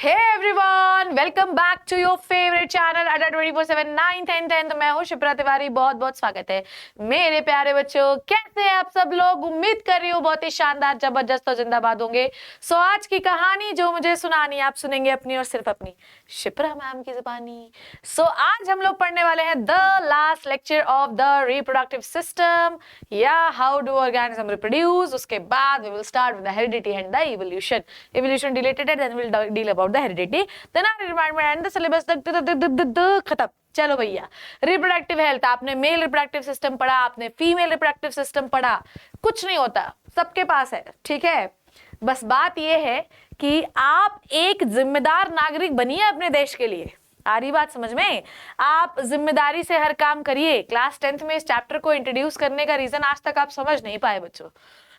Hey everyone, welcome back to your favorite channel Adda 24/7 9th and 10th। मैं हूँ शिप्रा तिवारी। बहुत बहुत स्वागत है मेरे प्यारे बच्चों। कैसे हैं आप सब लोग? उम्मीद कर रही हूँ बहुत ही शानदार, जबरदस्त और जिंदाबाद होंगे। सो आज की कहानी जो मुझे सुनानी आप सुनेंगे अपनी और सिर्फ अपनी शिप्रा मैम की जुबानी। सो आज हम लोग पढ़ने वाले हैं the last lecture of the reproductive system या हाउ डू ऑर्गेनिज्म रिप्रोड्यूस। उसके बाद we will start with the heredity and the evolution related है, then will deal about the heredity, then our रिमाइंडमेंट एंड द सिलेबस खत्म। चलो भैया, reproductive health, आपने male reproductive system पढ़ा, आपने फीमेल रिप्रोडक्टिव सिस्टम पढ़ा। कुछ नहीं होता, सबके पास है, ठीक है। बस बात यह है कि आप एक जिम्मेदार नागरिक बनिए अपने देश के लिए। आ रही बात समझ में? आप जिम्मेदारी से हर काम करिए। क्लास 10th में इस चैप्टर को इंट्रोड्यूस करने का रीजन आज तक आप समझ नहीं पाए बच्चों।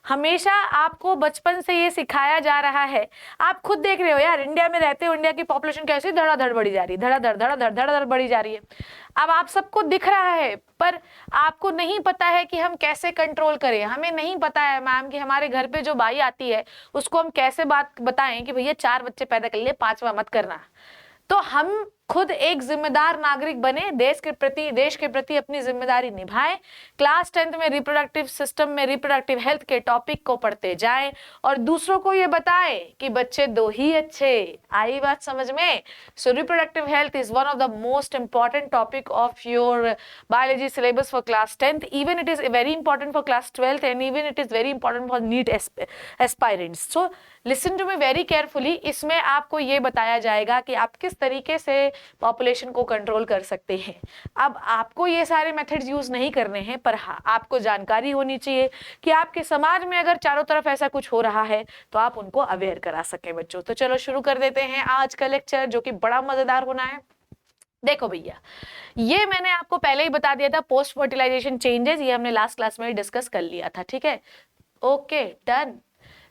हमेशा आपको बचपन से ये सिखाया जा रहा है। आप खुद देख रहे हो यार, इंडिया में रहते हो, इंडिया की पॉपुलेशन कैसे धड़ाधड़ बढ़ी जा रही है, धड़ाधड़ बढ़ी जा रही है। अब आप सबको दिख रहा है, पर आपको नहीं पता है कि हम कैसे कंट्रोल करें। हमें नहीं पता है मैम कि हमारे घर पे जो बाई आती है उसको हम कैसे बात बताएं कि भैया 4 बच्चे पैदा कर लिए, 5वां मत करना। तो हम खुद एक जिम्मेदार नागरिक बने, देश के प्रति अपनी जिम्मेदारी निभाएं। क्लास 10th में रिप्रोडक्टिव सिस्टम में रिप्रोडक्टिव हेल्थ के टॉपिक को पढ़ते जाएं और दूसरों को ये बताएं कि बच्चे 2 ही अच्छे। आई बात समझ में? So reproductive health is one of the most important topic of your biology syllabus for class 10th। Even it is very important for class 12th and even it is very important for NEET aspirants. So listen to me very carefully. इसमें आपको ये बताया जाएगा कि आप किस तरीके से पॉपुलेशन को कंट्रोल कर सकते हैं। अब आपको ये सारे मेथड्स यूज नहीं करने हैं, पर हाँ आपको जानकारी होनी चाहिए कि आपके समाज में अगर चारों तरफ ऐसा कुछ हो रहा है तो आप उनको अवेयर करा सकें बच्चों। तो चलो शुरू कर देते हैं आज का लेक्चर, जो कि बड़ा मजेदार होना है। देखो भैया, ये मैंने आपको पहले ही बता दिया था, पोस्ट फर्टिलाइजेशन चेंजेस, ये हमने लास्ट क्लास में डिस्कस कर लिया था, ठीक है। Okay done.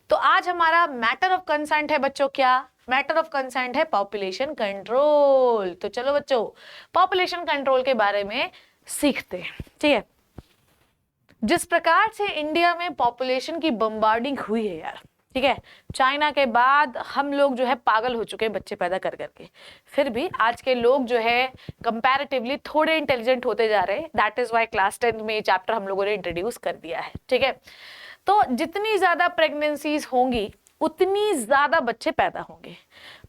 तो आज हमारा मैटर ऑफ कंसर्न है बच्चों, क्या मैटर ऑफ कंसर्न है? Population control. तो चलो बच्चों, पॉपुलेशन कंट्रोल के बारे में सीखते हैं, ठीक है। जिस प्रकार से इंडिया में पॉपुलेशन की बम्बार्डिंग हुई है यार, ठीक है, चाइना के बाद हम लोग जो है पागल हो चुके हैं बच्चे पैदा कर करके। फिर भी आज के लोग जो है कंपैरेटिवली थोड़े इंटेलिजेंट होते जा रहे हैं। दैट इज व्हाई क्लास 10 में ये चैप्टर हम लोगों ने इंट्रोड्यूस कर दिया है, ठीक है। तो जितनी ज्यादा प्रेगनेंसीज होंगी उतनी ज्यादा बच्चे पैदा होंगे।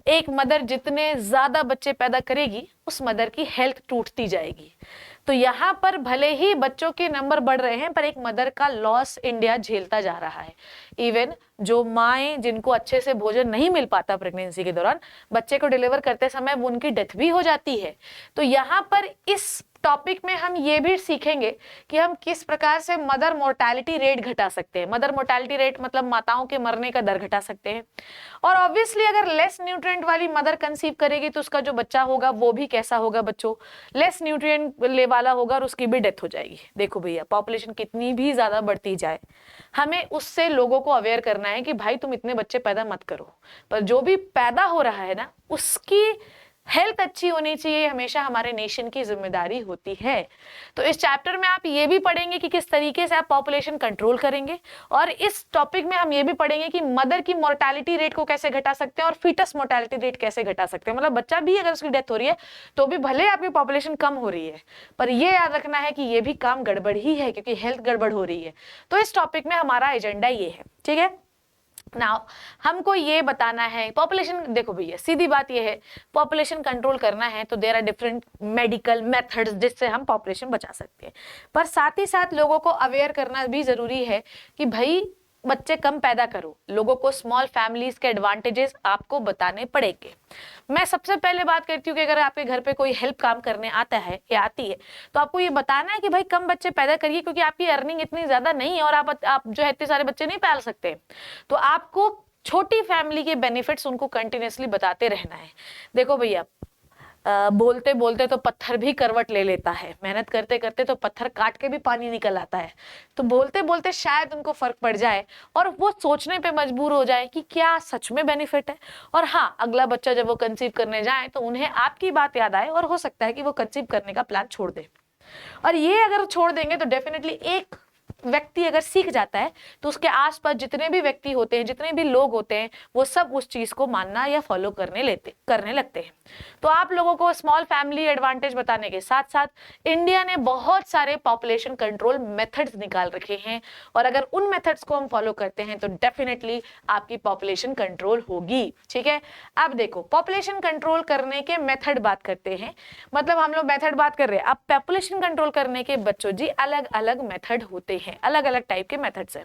एक मदर जितने ज्यादा बच्चे पैदा करेगी उस मदर की हेल्थ टूटती जाएगी। तो यहाँ पर भले ही बच्चों के नंबर बढ़ रहे हैं, पर एक मदर का लॉस इंडिया झेलता जा रहा है। इवन जो माएं जिनको अच्छे से भोजन नहीं मिल पाता प्रेगनेंसी के दौरान, बच्चे को डिलीवर करते समय उनकी डेथ भी हो जाती है। तो यहाँ पर इस टॉपिक में हम ये भी सीखेंगे कि हम किस प्रकार से मदर मोर्टेलिटी रेट घटा सकते हैं। मदर मोर्टेलिटी रेट मतलब माताओं के मरने का दर घटा सकते हैं। और ऑब्वियसली अगर लेस न्यूट्रिएंट वाली मदर कंसीव करेगी तो उसका जो बच्चा होगा वो भी कैसा होगा बच्चों? लेस न्यूट्रिएंट ले वाला होगा और उसकी भी डेथ हो जाएगी। देखो भैया, पॉपुलेशन कितनी भी ज्यादा बढ़ती जाए, हमें उससे लोगों को अवेयर करना है कि भाई तुम इतने बच्चे पैदा मत करो, पर जो भी पैदा हो रहा है ना उसकी हेल्थ अच्छी होनी चाहिए, हमेशा हमारे नेशन की जिम्मेदारी होती है। तो इस चैप्टर में आप ये भी पढ़ेंगे कि किस तरीके से आप पॉपुलेशन कंट्रोल करेंगे, और इस टॉपिक में हम ये भी पढ़ेंगे कि मदर की मोर्टेलिटी रेट को कैसे घटा सकते हैं और फीटस मोर्टेलिटी रेट कैसे घटा सकते हैं। मतलब बच्चा भी अगर उसकी डेथ हो रही है तो भी भले आपकी पॉपुलेशन कम हो रही है, पर ये याद रखना है कि ये भी काम गड़बड़ ही है, क्योंकि हेल्थ गड़बड़ हो रही है। तो इस टॉपिक में हमारा एजेंडा ये है, ठीक है। नाउ हमको ये बताना है पॉपुलेशन, देखो भैया सीधी बात ये है, पॉपुलेशन कंट्रोल करना है तो there are different medical methods जिससे हम पॉपुलेशन बचा सकते हैं। पर साथ ही साथ लोगों को अवेयर करना भी जरूरी है कि भाई बच्चे कम पैदा करो। लोगों को स्मॉल फैमिलीज के एडवांटेजेस आपको बताने पड़ेंगे। मैं सबसे पहले बात करती हूँ कि अगर आपके घर पे कोई हेल्प काम करने आता है या आती है तो आपको ये बताना है कि भाई कम बच्चे पैदा करिए, क्योंकि आपकी अर्निंग इतनी ज्यादा नहीं है और आप जो है इतने सारे बच्चे नहीं पाल सकते। तो आपको छोटी फैमिली के बेनिफिट्स उनको कंटिन्यूअसली बताते रहना है। देखो भैया, बोलते बोलते तो पत्थर भी करवट ले लेता है, मेहनत करते करते तो पत्थर काट के भी पानी निकल आता है। तो बोलते बोलते शायद उनको फर्क पड़ जाए और वो सोचने पे मजबूर हो जाए कि क्या सच में बेनिफिट है। और हाँ, अगला बच्चा जब वो कंसीव करने जाए तो उन्हें आपकी बात याद आए और हो सकता है कि वो कंसीव करने का प्लान छोड़ दे। और ये अगर छोड़ देंगे तो डेफिनेटली एक व्यक्ति अगर सीख जाता है तो उसके आसपास जितने भी व्यक्ति होते हैं, जितने भी लोग होते हैं, वो सब उस चीज को मानना या फॉलो करने लगते हैं। तो आप लोगों को स्मॉल फैमिली एडवांटेज बताने के साथ साथ इंडिया ने बहुत सारे पॉपुलेशन कंट्रोल मेथड्स निकाल रखे हैं, और अगर उन मेथड्स को हम फॉलो करते हैं तो डेफिनेटली आपकी पॉपुलेशन कंट्रोल होगी। ठीक है, अब देखो पॉपुलेशन कंट्रोल करने के मेथड बात करते हैं, मतलब हम लोग मेथड बात कर रहे हैं। अब पॉपुलेशन कंट्रोल करने के बच्चों जी अलग अलग मेथड होते हैं, अलग अलग टाइप के मेथड्स हैं।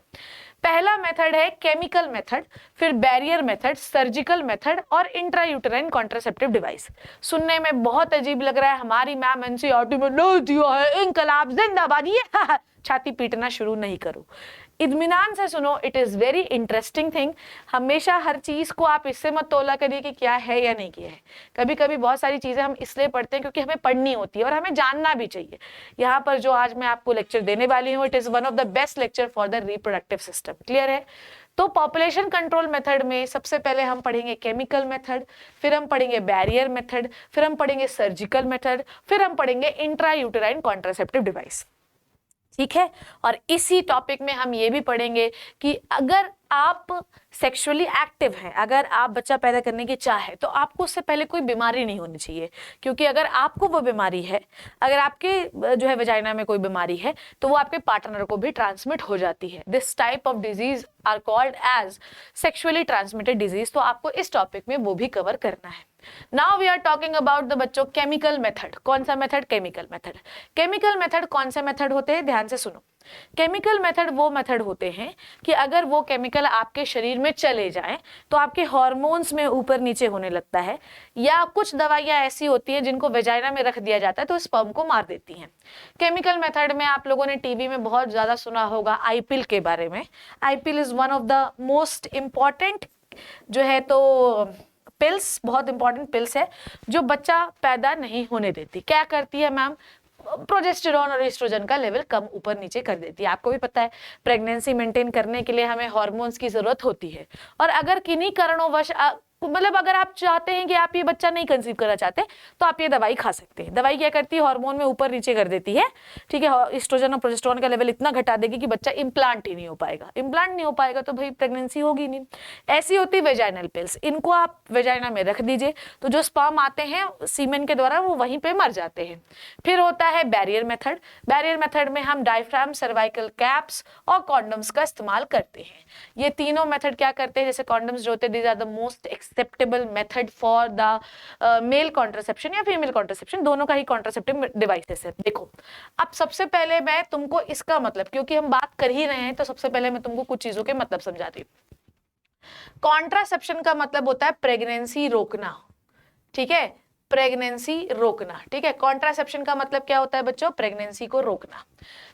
पहला मेथड है केमिकल मेथड, फिर बैरियर मेथड, सर्जिकल मेथड और इंट्रायूटेराइन कॉन्ट्रासेप्टिव डिवाइस। सुनने में बहुत अजीब लग रहा है, हमारी मैम एनसीईआरटी में नहीं दिया है, इनकलाब जिंदाबाद, ये छाती पीटना शुरू नहीं करो, इत्मीनान से सुनो, it is very interesting thing. हमेशा हर चीज को आप इससे मत तोला करिए कि क्या है या नहीं किया है। कभी कभी बहुत सारी चीजें हम इसलिए पढ़ते हैं क्योंकि हमें पढ़नी होती है और हमें जानना भी चाहिए। यहाँ पर जो आज मैं आपको लेक्चर देने वाली हूँ, it is one of the best lecture for the reproductive system. Clear है? तो पॉपुलेशन कंट्रोल मेथड में सबसे पहले हम पढ़ेंगे केमिकल मेथड, फिर हम पढ़ेंगे बैरियर मेथड, फिर हम पढ़ेंगे सर्जिकल मेथड, फिर हम पढ़ेंगे इंट्रायूटेराइन कॉन्ट्रासेप्टिव डिवाइस। ठीक है, और इसी टॉपिक में हम ये भी पढ़ेंगे कि अगर आप सेक्सुअली एक्टिव हैं, अगर आप बच्चा पैदा करने की चाह है, तो आपको उससे पहले कोई बीमारी नहीं होनी चाहिए, क्योंकि अगर आपको वो बीमारी है, अगर आपके जो है वजाइना में कोई बीमारी है, तो वो आपके पार्टनर को भी ट्रांसमिट हो जाती है। This type of disease are called as sexually transmitted disease. तो आपको इस टॉपिक में वो भी कवर करना है। Now we are talking about the बच्चों केमिकल मेथड। कौन सा method? Chemical method. Chemical method कौन से मेथड होते हैं? ध्यान से सुनो। केमिकल मेथड वो मेथड होते हैं कि अगर वो केमिकल आपके शरीर में चले जाएं तो आपके हार्मोन्स में ऊपर नीचे होने लगता है, या कुछ दवाइयां ऐसी होती हैं जिनको वेजाइना में रख दिया जाता है तो स्पर्म को मार देती हैं। केमिकल मेथड में आप लोगों ने टीवी में बहुत ज्यादा सुना होगा आईपिल के बारे में। I pill is one of the most important जो है तो पिल्स, बहुत इंपॉर्टेंट पिल्स है जो बच्चा पैदा नहीं होने देती। क्या करती है मैम? प्रोजेस्टेरॉन और एस्ट्रोजन का लेवल कम ऊपर नीचे कर देती है। आपको भी पता है प्रेगनेंसी मेंटेन करने के लिए हमें हार्मोन्स की जरूरत होती है, और अगर किन्हीं कारणोंवश मतलब अगर आप चाहते हैं कि आप ये बच्चा नहीं कंसीव करना चाहते तो आप ये दवाई खा सकते हैं। दवाई क्या करती है? हार्मोन में ऊपर नीचे कर देती है। ठीक है, एस्ट्रोजन और प्रोजेस्टेरॉन का लेवल इतना घटा देगी कि बच्चा इम्प्लांट ही नहीं हो पाएगा। इम्प्लांट नहीं हो पाएगा तो भाई प्रेगनेंसी होगी नहीं। ऐसी होती वेजाइनल पिल्स, इनको आप वेजाइना में रख दीजिए तो जो स्पर्म आते हैं सीमेन के द्वारा वो वहीं पे मर जाते हैं। फिर होता है बैरियर मेथड। बैरियर मेथड में हम डायफ्राम, सर्वाइकल कैप्स और कॉन्डम्स का इस्तेमाल करते हैं। ये तीनों मेथड क्या करते हैं? जैसे कॉन्डम्स जो होते हैं, these are the most acceptable method for the male contraception या फीमेल कॉन्ट्रासेप्शन, दोनों का ही कॉन्ट्रासेप्टिव डिवाइसेस है। देखो, अब सबसे पहले मैं तुमको इसका मतलब, क्योंकि हम बात कर ही रहे हैं तो सबसे पहले मैं तुमको कुछ चीजों के मतलब समझाती हूँ। कॉन्ट्रासेप्शन का मतलब होता है प्रेगनेंसी रोकना। ठीक है, प्रेगनेंसी रोकना। ठीक है, कॉन्ट्रासेप्शन का मतलब क्या होता है बच्चों? प्रेगनेंसी को रोकना।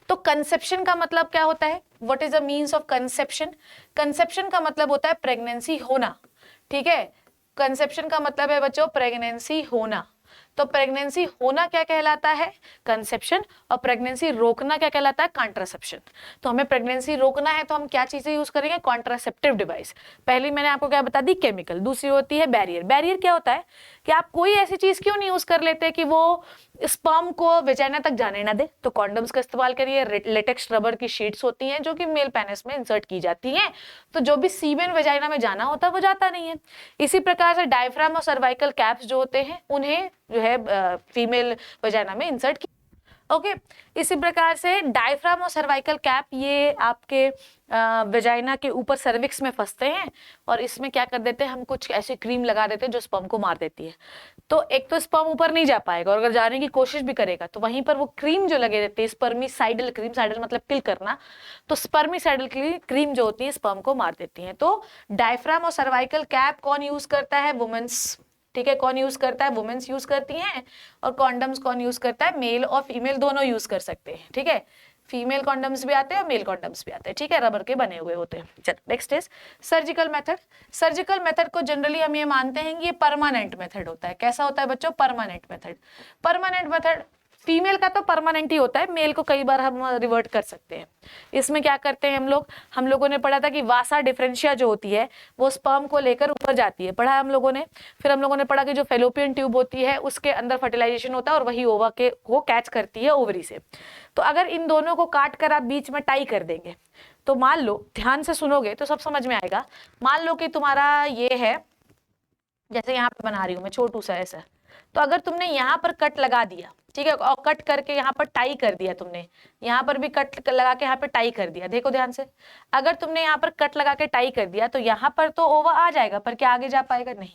तो कंसेप्शन का मतलब क्या होता है? What is the means of conception? Conception का मतलब होता है प्रेगनेंसी होना। ठीक है, कंसेप्शन का मतलब है बच्चों प्रेगनेंसी होना। तो प्रेगनेंसी होना क्या कहलाता है? कंसेप्शन। और प्रेगनेंसी रोकना क्या कहलाता है? कॉन्ट्रासेप्शन। तो हमें प्रेगनेंसी रोकना है तो हम क्या चीजें यूज करेंगे? Contraceptive device. पहली मैंने आपको क्या बता दी? केमिकल। दूसरी होती है बैरियर। बैरियर क्या होता है कि आप कोई ऐसी चीज क्यों नहीं यूज कर लेते कि वो स्पर्म को वेजाइना तक जाने ना दे, तो कॉन्डम्स का इस्तेमाल करिए। लेटेक्स रबर की शीट्स होती हैं जो कि मेल पेनिस में इंसर्ट की जाती हैं, तो जो भी सीमेन वेजाइना में जाना होता है वो जाता नहीं है। इसी प्रकार से डायफ्राम और सर्वाइकल कैप्स जो होते हैं उन्हें जो है फीमेल वेजाइना में इंसर्ट की। ओके, इसी प्रकार से डायफ्राम और सर्वाइकल कैप ये आपके वेजाइना के ऊपर सर्विक्स में फंसते हैं, और इसमें क्या कर देते हैं हम? कुछ ऐसी क्रीम लगा देते हैं जो स्पर्म को मार देती है। तो एक तो स्पर्म ऊपर नहीं जा पाएगा, और अगर जाने की कोशिश भी करेगा तो वहीं पर वो क्रीम जो लगे रहते हैं, स्पर्मिसाइडल क्रीम, साइडल मतलब किल करना, तो स्पर्मिसाइडल क्रीम जो होती है स्पर्म को मार देती है। तो डायफ्राम और सर्वाइकल कैप कौन यूज करता है? वुमेन्स। ठीक है, कौन यूज करता है? वुमेन्स यूज करती हैं। और कॉन्डम्स कौन यूज करता है? मेल और फीमेल दोनों यूज कर सकते हैं। ठीक है, फीमेल कॉन्डम्स भी आते हैं और मेल कॉन्डम्स भी आते हैं। ठीक है, रबर के बने हुए होते हैं। चल next is surgical method. Surgical method को जनरली हम ये मानते हैं कि ये परमानेंट मेथड होता है। कैसा होता है बच्चों? Permanent method. Permanent method female का तो परमानेंट ही होता है, मेल को कई बार हम रिवर्ट कर सकते हैं। इसमें क्या करते हैं हम लोगों ने पढ़ा था कि वासा डिफरेंशिया जो होती है वो स्पर्म को लेकर ऊपर जाती है, पढ़ा है हम लोगों ने। फिर हम लोगों ने पढ़ा कि जो फेलोपियन ट्यूब होती है उसके अंदर फर्टिलाइजेशन होता है और वही ओवा के को कैच करती है ओवरी से। तो अगर इन दोनों को काट कर आप बीच में टाई कर देंगे तो मान लो, ध्यान से सुनोगे तो सब समझ में आएगा। मान लो कि तुम्हारा ये है, जैसे यहाँ पे बना रही हूँ मैं छोटू सा ऐसा, तो अगर तुमने यहाँ पर कट लगा दिया, ठीक है, और कट करके यहाँ पर टाई कर दिया, तुमने यहाँ पर भी कट लगा के यहाँ पे टाई कर दिया, देखो ध्यान से, अगर तुमने यहाँ पर कट लगा के टाई कर दिया तो यहाँ पर तो ओवा आ जाएगा, पर क्या आगे जा पाएगा? नहीं।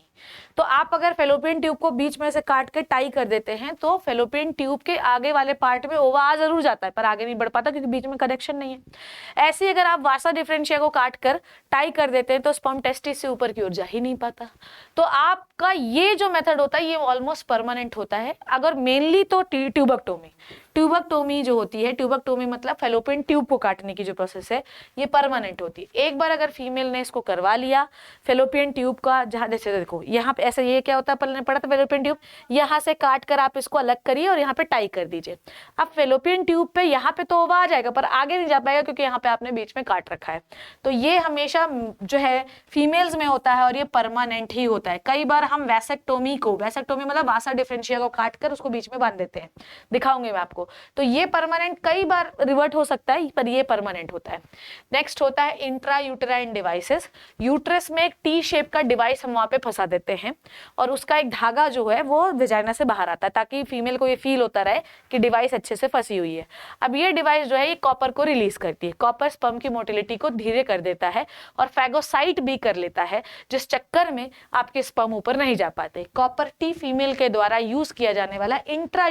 तो आप अगर फेलोपियन ट्यूब को बीच में से काट के टाई कर देते हैं तो फेलोपियन ट्यूब के आगे वाले पार्ट में ओवा आ जरूर जाता है, पर आगे नहीं बढ़ पाता क्योंकि बीच में कनेक्शन नहीं है। ऐसे ही अगर आप वासा डिफरेंशिया को काट कर टाई कर देते हैं तो स्पर्म टेस्टिस से ऊपर की ओर जा ही नहीं पाता। तो आपका ये जो मेथड होता है ये ऑलमोस्ट परमानेंट होता है। अगर मेनली तो ट्यूबेक्टोमी, ट्यूबेक्टोमी जो होती है, ट्यूबेक्टोमी मतलब फेलोपियन ट्यूब को काटने की जो प्रोसेस है ये परमानेंट होती है। एक बार अगर फीमेल ने इसको करवा लिया, फेलोपियन ट्यूब का जहाँ, जैसे देखो यहाँ पे ऐसा, ये क्या होता है पहले पढ़ा था फेलोपियन ट्यूब, यहाँ से काट कर आप इसको अलग करिए और यहाँ पे टाई कर दीजिए। अब फेलोपियन ट्यूब पे यहाँ पे तो ओवा आ जाएगा पर आगे नहीं जा पाएगा क्योंकि यहाँ पे आपने बीच में काट रखा है। तो ये हमेशा जो है फीमेल्स में होता है और ये परमानेंट ही होता है। कई बार हम वैसेक्टोमी को, वैसेक्टोमी मतलब वासा डिफरेंशिया को काट कर उसको बीच में बांध देते हैं, दिखाऊंगी मैं आपको। तो ये परमानेंट कई बार रिवर्ट हो सकता है पर ये परमानेंट होता है। नेक्स्ट होता है इंट्रा यूटेराइन डिवाइसेस। यूट्रस में एक टी शेप का डिवाइस हम वहां पे फंसा देते हैं और उसका एक धागा जो है वो वेजाइना से बाहर आता है ताकि फीमेल को ये फील होता रहे कि डिवाइस अच्छे से फंसी हुई है। अब ये डिवाइस जो है ये कॉपर को रिलीज करती है। कॉपर स्पर्म की मोटिलिटी को धीरे कर देता है और फैगोसाइट भी कर लेता है, जिस चक्कर में आपके स्पर्म ऊपर नहीं जा पाते। कॉपर टी फीमेल के द्वारा यूज किया जाने वाला इंट्रा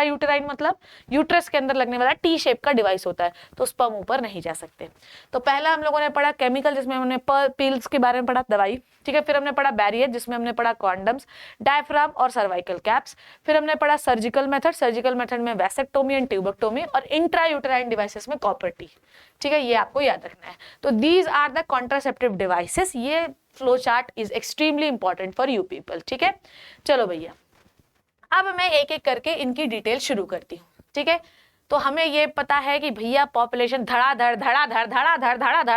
यूटेराइन मतलब यूट्रस के अंदर लगने वाला टी शेप का डिवाइस होता है, तो स्पर्म ऊपर नहीं जा सकते। तो पहला हम लोगों ने पढ़ा केमिकल, जिसमें हमने पिल्स के बारे में पढ़ा, दवाई, ठीक है। फिर हमने पढ़ा बैरियर, जिसमें हमने पढ़ा कॉन्डम्स, डायफ्राम और सर्वाइकल कैप्स। फिर हमने पढ़ा सर्जिकल मेथड में वैसेक्टोमी एंड ट्यूबेक्टोमी और इंट्रा यूटेराइन डिवाइसेस में कॉपर टी, ठीक है, ये आपको याद रखना है। तो these are the contraceptive devices. ये flow chart is extremely important for you people, ठीक है। चलो भैया, अब मैं एक एक करके इनकी डिटेल शुरू करती हूँ, ठीक है। तो हमें ये पता है कि भैया पॉपुलेशन धड़ाधड़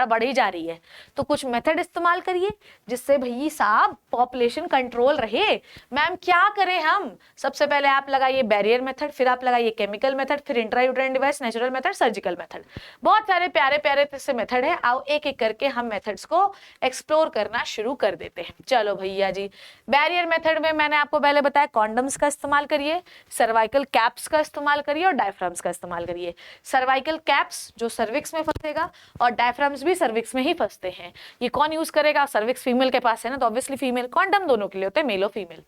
बढ़ ही जा रही है, तो कुछ मेथड इस्तेमाल करिए जिससे भैया साहब पॉपुलेशन कंट्रोल रहे। मैम क्या करें हम? सबसे पहले आप लगाइए बैरियर मेथड, फिर आप लगाइए केमिकल मेथड, फिर intrauterine device, natural method, surgical method. बहुत सारे प्यारे प्यारे से मेथड है। आओ एक एक करके हम मेथड्स को एक्सप्लोर करना शुरू कर देते हैं। चलो भैया जी, बैरियर मेथड में मैंने आपको पहले बताया कॉन्डम्स का इस्तेमाल करिए, सर्वाइकल कैप्स का इस्तेमाल करिए और डायफ्राम्स का इस्तेमाल करिए। सर्वाइकल कैप्स जो सर्विक्स में फंसेगा और डायफ्राम्स भी सर्विक्स में ही फंसते हैं। ये कौन यूज करेगा? सर्विक्स फीमेल के पास है ना, तो ऑब्वियसली फीमेल। कॉन्डम दोनों के लिए होते हैं, मेल और female.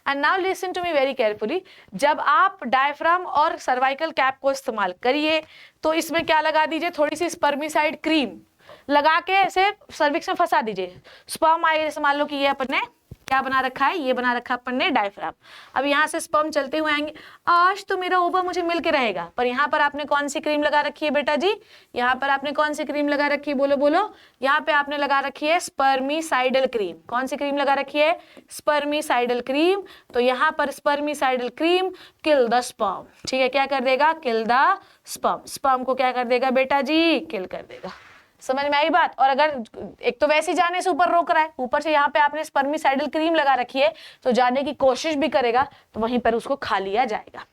And now listen to me very carefully. जब आप डायफ्राम और सर्वाइकल कैप को इस्तेमाल करिए तो इसमें क्या लगा दीजिए, थोड़ी सी स्पर्मिसाइड क्रीम लगा के ऐसे सर्विक्स में फंसा दीजिए। स्पर्म आए, जैसे मान लो कि ये अपने क्या बना रखा है, ये बना रखा अपन ने डायफ्राम। अब यहाँ से स्पर्म चलते हुए आएंगे, आज तो मेरा ओवा मुझे मिल के रहेगा, पर यहाँ पर आपने कौन सी क्रीम लगा रखी है बेटा जी? यहाँ पर आपने कौन सी क्रीम लगा रखी है? बोलो बोलो। यहाँ पे आपने लगा रखी है स्पर्मिसाइडल क्रीम। कौन सी क्रीम लगा रखी है? Spermicidal cream. तो यहाँ पर spermicidal cream kill the sperm, ठीक है, क्या कर देगा? Kill the sperm. स्पर्म को क्या कर देगा बेटा जी? किल कर देगा। समझ में आई बात? और अगर एक तो वैसे ही जाने से ऊपर रोक रहा है, ऊपर से यहाँ पे आपने स्पर्मिसाइडल क्रीम लगा रखी है, तो जाने की कोशिश भी करेगा तो वहीं पर उसको खा लिया जाएगा।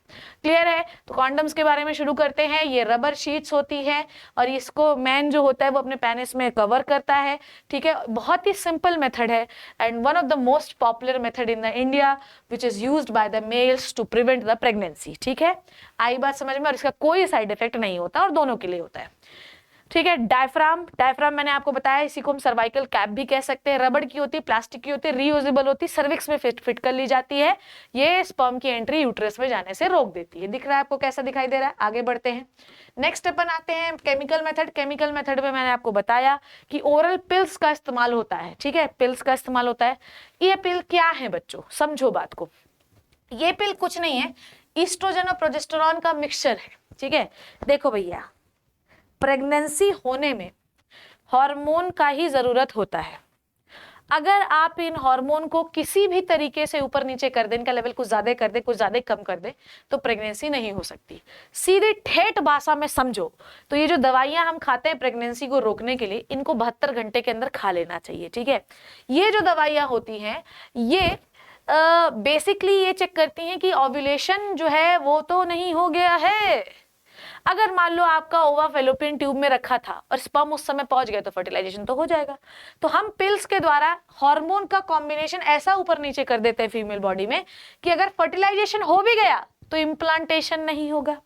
क्लियर है? तो कॉन्डम्स के बारे में शुरू करते हैं। ये रबर शीट्स होती है और इसको मैन जो होता है वो अपने पेनिस में कवर करता है, ठीक है। बहुत ही सिंपल मेथड है and one of the most popular method in the India which is used by the males to prevent the pregnancy, ठीक है। आई बात समझ में? और इसका कोई साइड इफेक्ट नहीं होता और दोनों के लिए होता है, ठीक है। डायफ्राम मैंने आपको बताया, इसी को हम सर्वाइकल कैप भी कह सकते हैं। रबड़ की होती है, प्लास्टिक की होती है, रीयूजेबल होती है, सर्विक्स में फिट कर ली जाती है। ये स्पर्म की एंट्री यूट्रस में जाने से रोक देती है। दिख रहा है आपको? कैसा दिखाई दे रहा है? आगे बढ़ते हैं। नेक्स्ट अपन आते हैं केमिकल मेथड। केमिकल मेथड में मैंने आपको बताया कि ओरल पिल्स का इस्तेमाल होता है, ठीक है, पिल्स का इस्तेमाल होता है। ये पिल क्या है बच्चों? समझो बात को। ये पिल कुछ नहीं है, ईस्ट्रोजन और प्रोजेस्टेरॉन का मिक्सचर है, ठीक है। देखो भैया, प्रेगनेंसी होने में हार्मोन का ही जरूरत होता है। अगर आप इन हार्मोन को किसी भी तरीके से ऊपर नीचे कर दें, इनका लेवल कुछ ज्यादा कर दे, कुछ ज्यादा कम कर दे, तो प्रेगनेंसी नहीं हो सकती। सीधे ठेठ भाषा में समझो तो ये जो दवाइयां हम खाते हैं प्रेगनेंसी को रोकने के लिए, इनको 72 घंटे के अंदर खा लेना चाहिए, ठीक है। ये जो दवाइयां होती हैं ये बेसिकली ये चेक करती हैं कि ओव्यूलेशन जो है वो तो नहीं हो गया है। अगर मान लो आपका ओवा फेलोपियन ट्यूब में रखा था और स्पर्म उस समय पहुंच गया तो फर्टिलाइजेशन तो हो जाएगा। तो हम पिल्स के द्वारा हार्मोन का कॉम्बिनेशन ऐसा ऊपर नीचे कर देते हैं फीमेल बॉडी में कि अगर फर्टिलाइजेशन हो भी गया तो इम्प्लांटेशन नहीं होगा,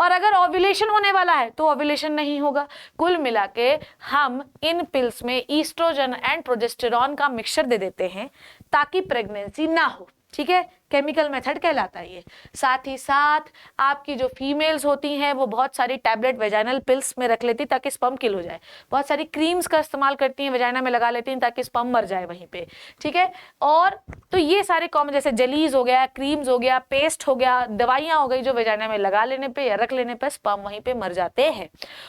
और अगर ओव्यूलेशन होने वाला है तो ओव्यूलेशन नहीं होगा। कुल मिला के हम इन पिल्स में ईस्ट्रोजन एंड प्रोजेस्टेरॉन का मिक्सचर दे देते हैं ताकि प्रेगनेंसी ना हो, ठीक है। केमिकल मेथड कहलाता है ये। साथ ही साथ आपकी जो फीमेल्स होती हैं वो बहुत सारी टैबलेट वेजाइनल पिल्स में रख लेती ताकि स्पर्म किल हो जाए, बहुत सारी क्रीम्स का इस्तेमाल करती हैं, वेजाइना में लगा लेती हैं ताकि स्पर्म मर जाए वहीं पे, ठीक है। और तो ये सारे कॉमन जैसे जेलीज हो गया, क्रीम्स हो गया, पेस्ट हो गया, दवाइयां हो गई जो वेजाइना में लगा लेने पे या रख लेने पे स्पर्म वहीं पे मर जाते हैं।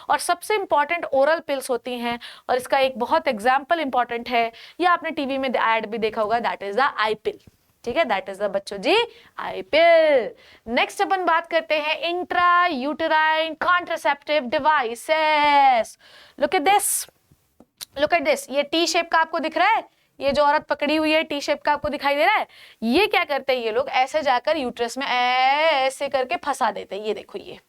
और सबसे इंपॉर्टेंट ओरल पिल्स होती हैं, और इसका एक बहुत एग्जाम्पल इंपॉर्टेंट है, या आपने टीवी में एड भी देखा होगा, दैट इज द आई पिल, ठीक है, दैट इज द बच्चों जी आई पिल। नेक्स्ट अपन बात करते हैं intra uterine contraceptive devices. Look at this, look at this, ये टी शेप का आपको दिख रहा है, ये जो औरत पकड़ी हुई है टी शेप का आपको दिखाई दे रहा है, ये क्या करते हैं ये लोग ऐसे जाकर यूट्रस में ऐसे करके फंसा देते हैं, ये देखो ये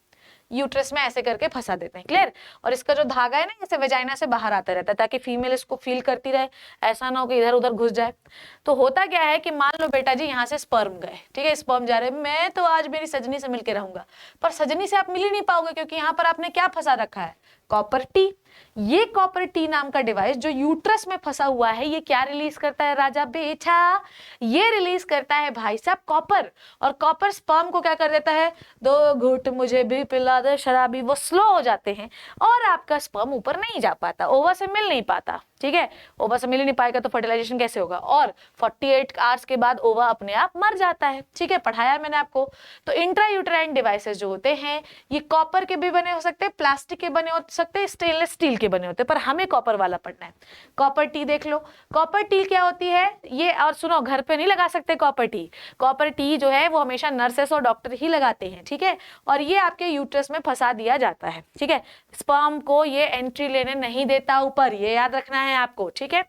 यूट्रस में ऐसे करके फंसा देते हैं, क्लियर। और इसका जो धागा है ना जैसे वेजाइना से बाहर आता रहता है ताकि फीमेल इसको फील करती रहे, ऐसा ना हो कि इधर उधर घुस जाए। तो होता क्या है कि मान लो बेटा जी यहाँ से स्पर्म गए, ठीक है, स्पर्म जा रहे हैं, मैं तो आज मेरी सजनी से मिलके रहूंगा, पर सजनी से आप मिल ही नहीं पाओगे क्योंकि यहाँ पर आपने क्या फंसा रखा है, कॉपर टी। ये कॉपर टी नाम का डिवाइस जो यूट्रस में फंसा हुआ है ये क्या रिलीज करता है राजा बेटा, ये रिलीज करता है भाई साहब कॉपर, और कॉपर स्पर्म को क्या कर देता है, दो घूंट मुझे भी पिला दे शराबी, वो स्लो हो जाते हैं और आपका स्पर्म ऊपर नहीं जा पाता, ओवा से मिल नहीं पाता, ठीक है। ओवा से मिल ही नहीं पाएगा तो फर्टिलाइजेशन कैसे होगा, और 48 आवर्स के बाद ओवा अपने आप मर जाता है, ठीक है, पढ़ाया मैंने आपको। तो इंट्रायूटेराइन डिवाइसेस जो होते हैं ये कॉपर के भी बने हो सकते हैं, प्लास्टिक के बने हो सकते हैं, स्टेनलेस स्टील के बने होते हैं, पर हमें कॉपर वाला पढ़ना है। कॉपर टी देख लो, कॉपर टी क्या होती है ये, और सुनो घर पे नहीं लगा सकते कॉपर टी, कॉपर टी जो है वो हमेशा नर्सेस और डॉक्टर ही लगाते हैं, ठीक है। और ये आपके यूट्रस में फंसा दिया जाता है, ठीक है, स्पर्म को ये एंट्री लेने नहीं देता ऊपर, ये याद रखना है आपको, ठीक है।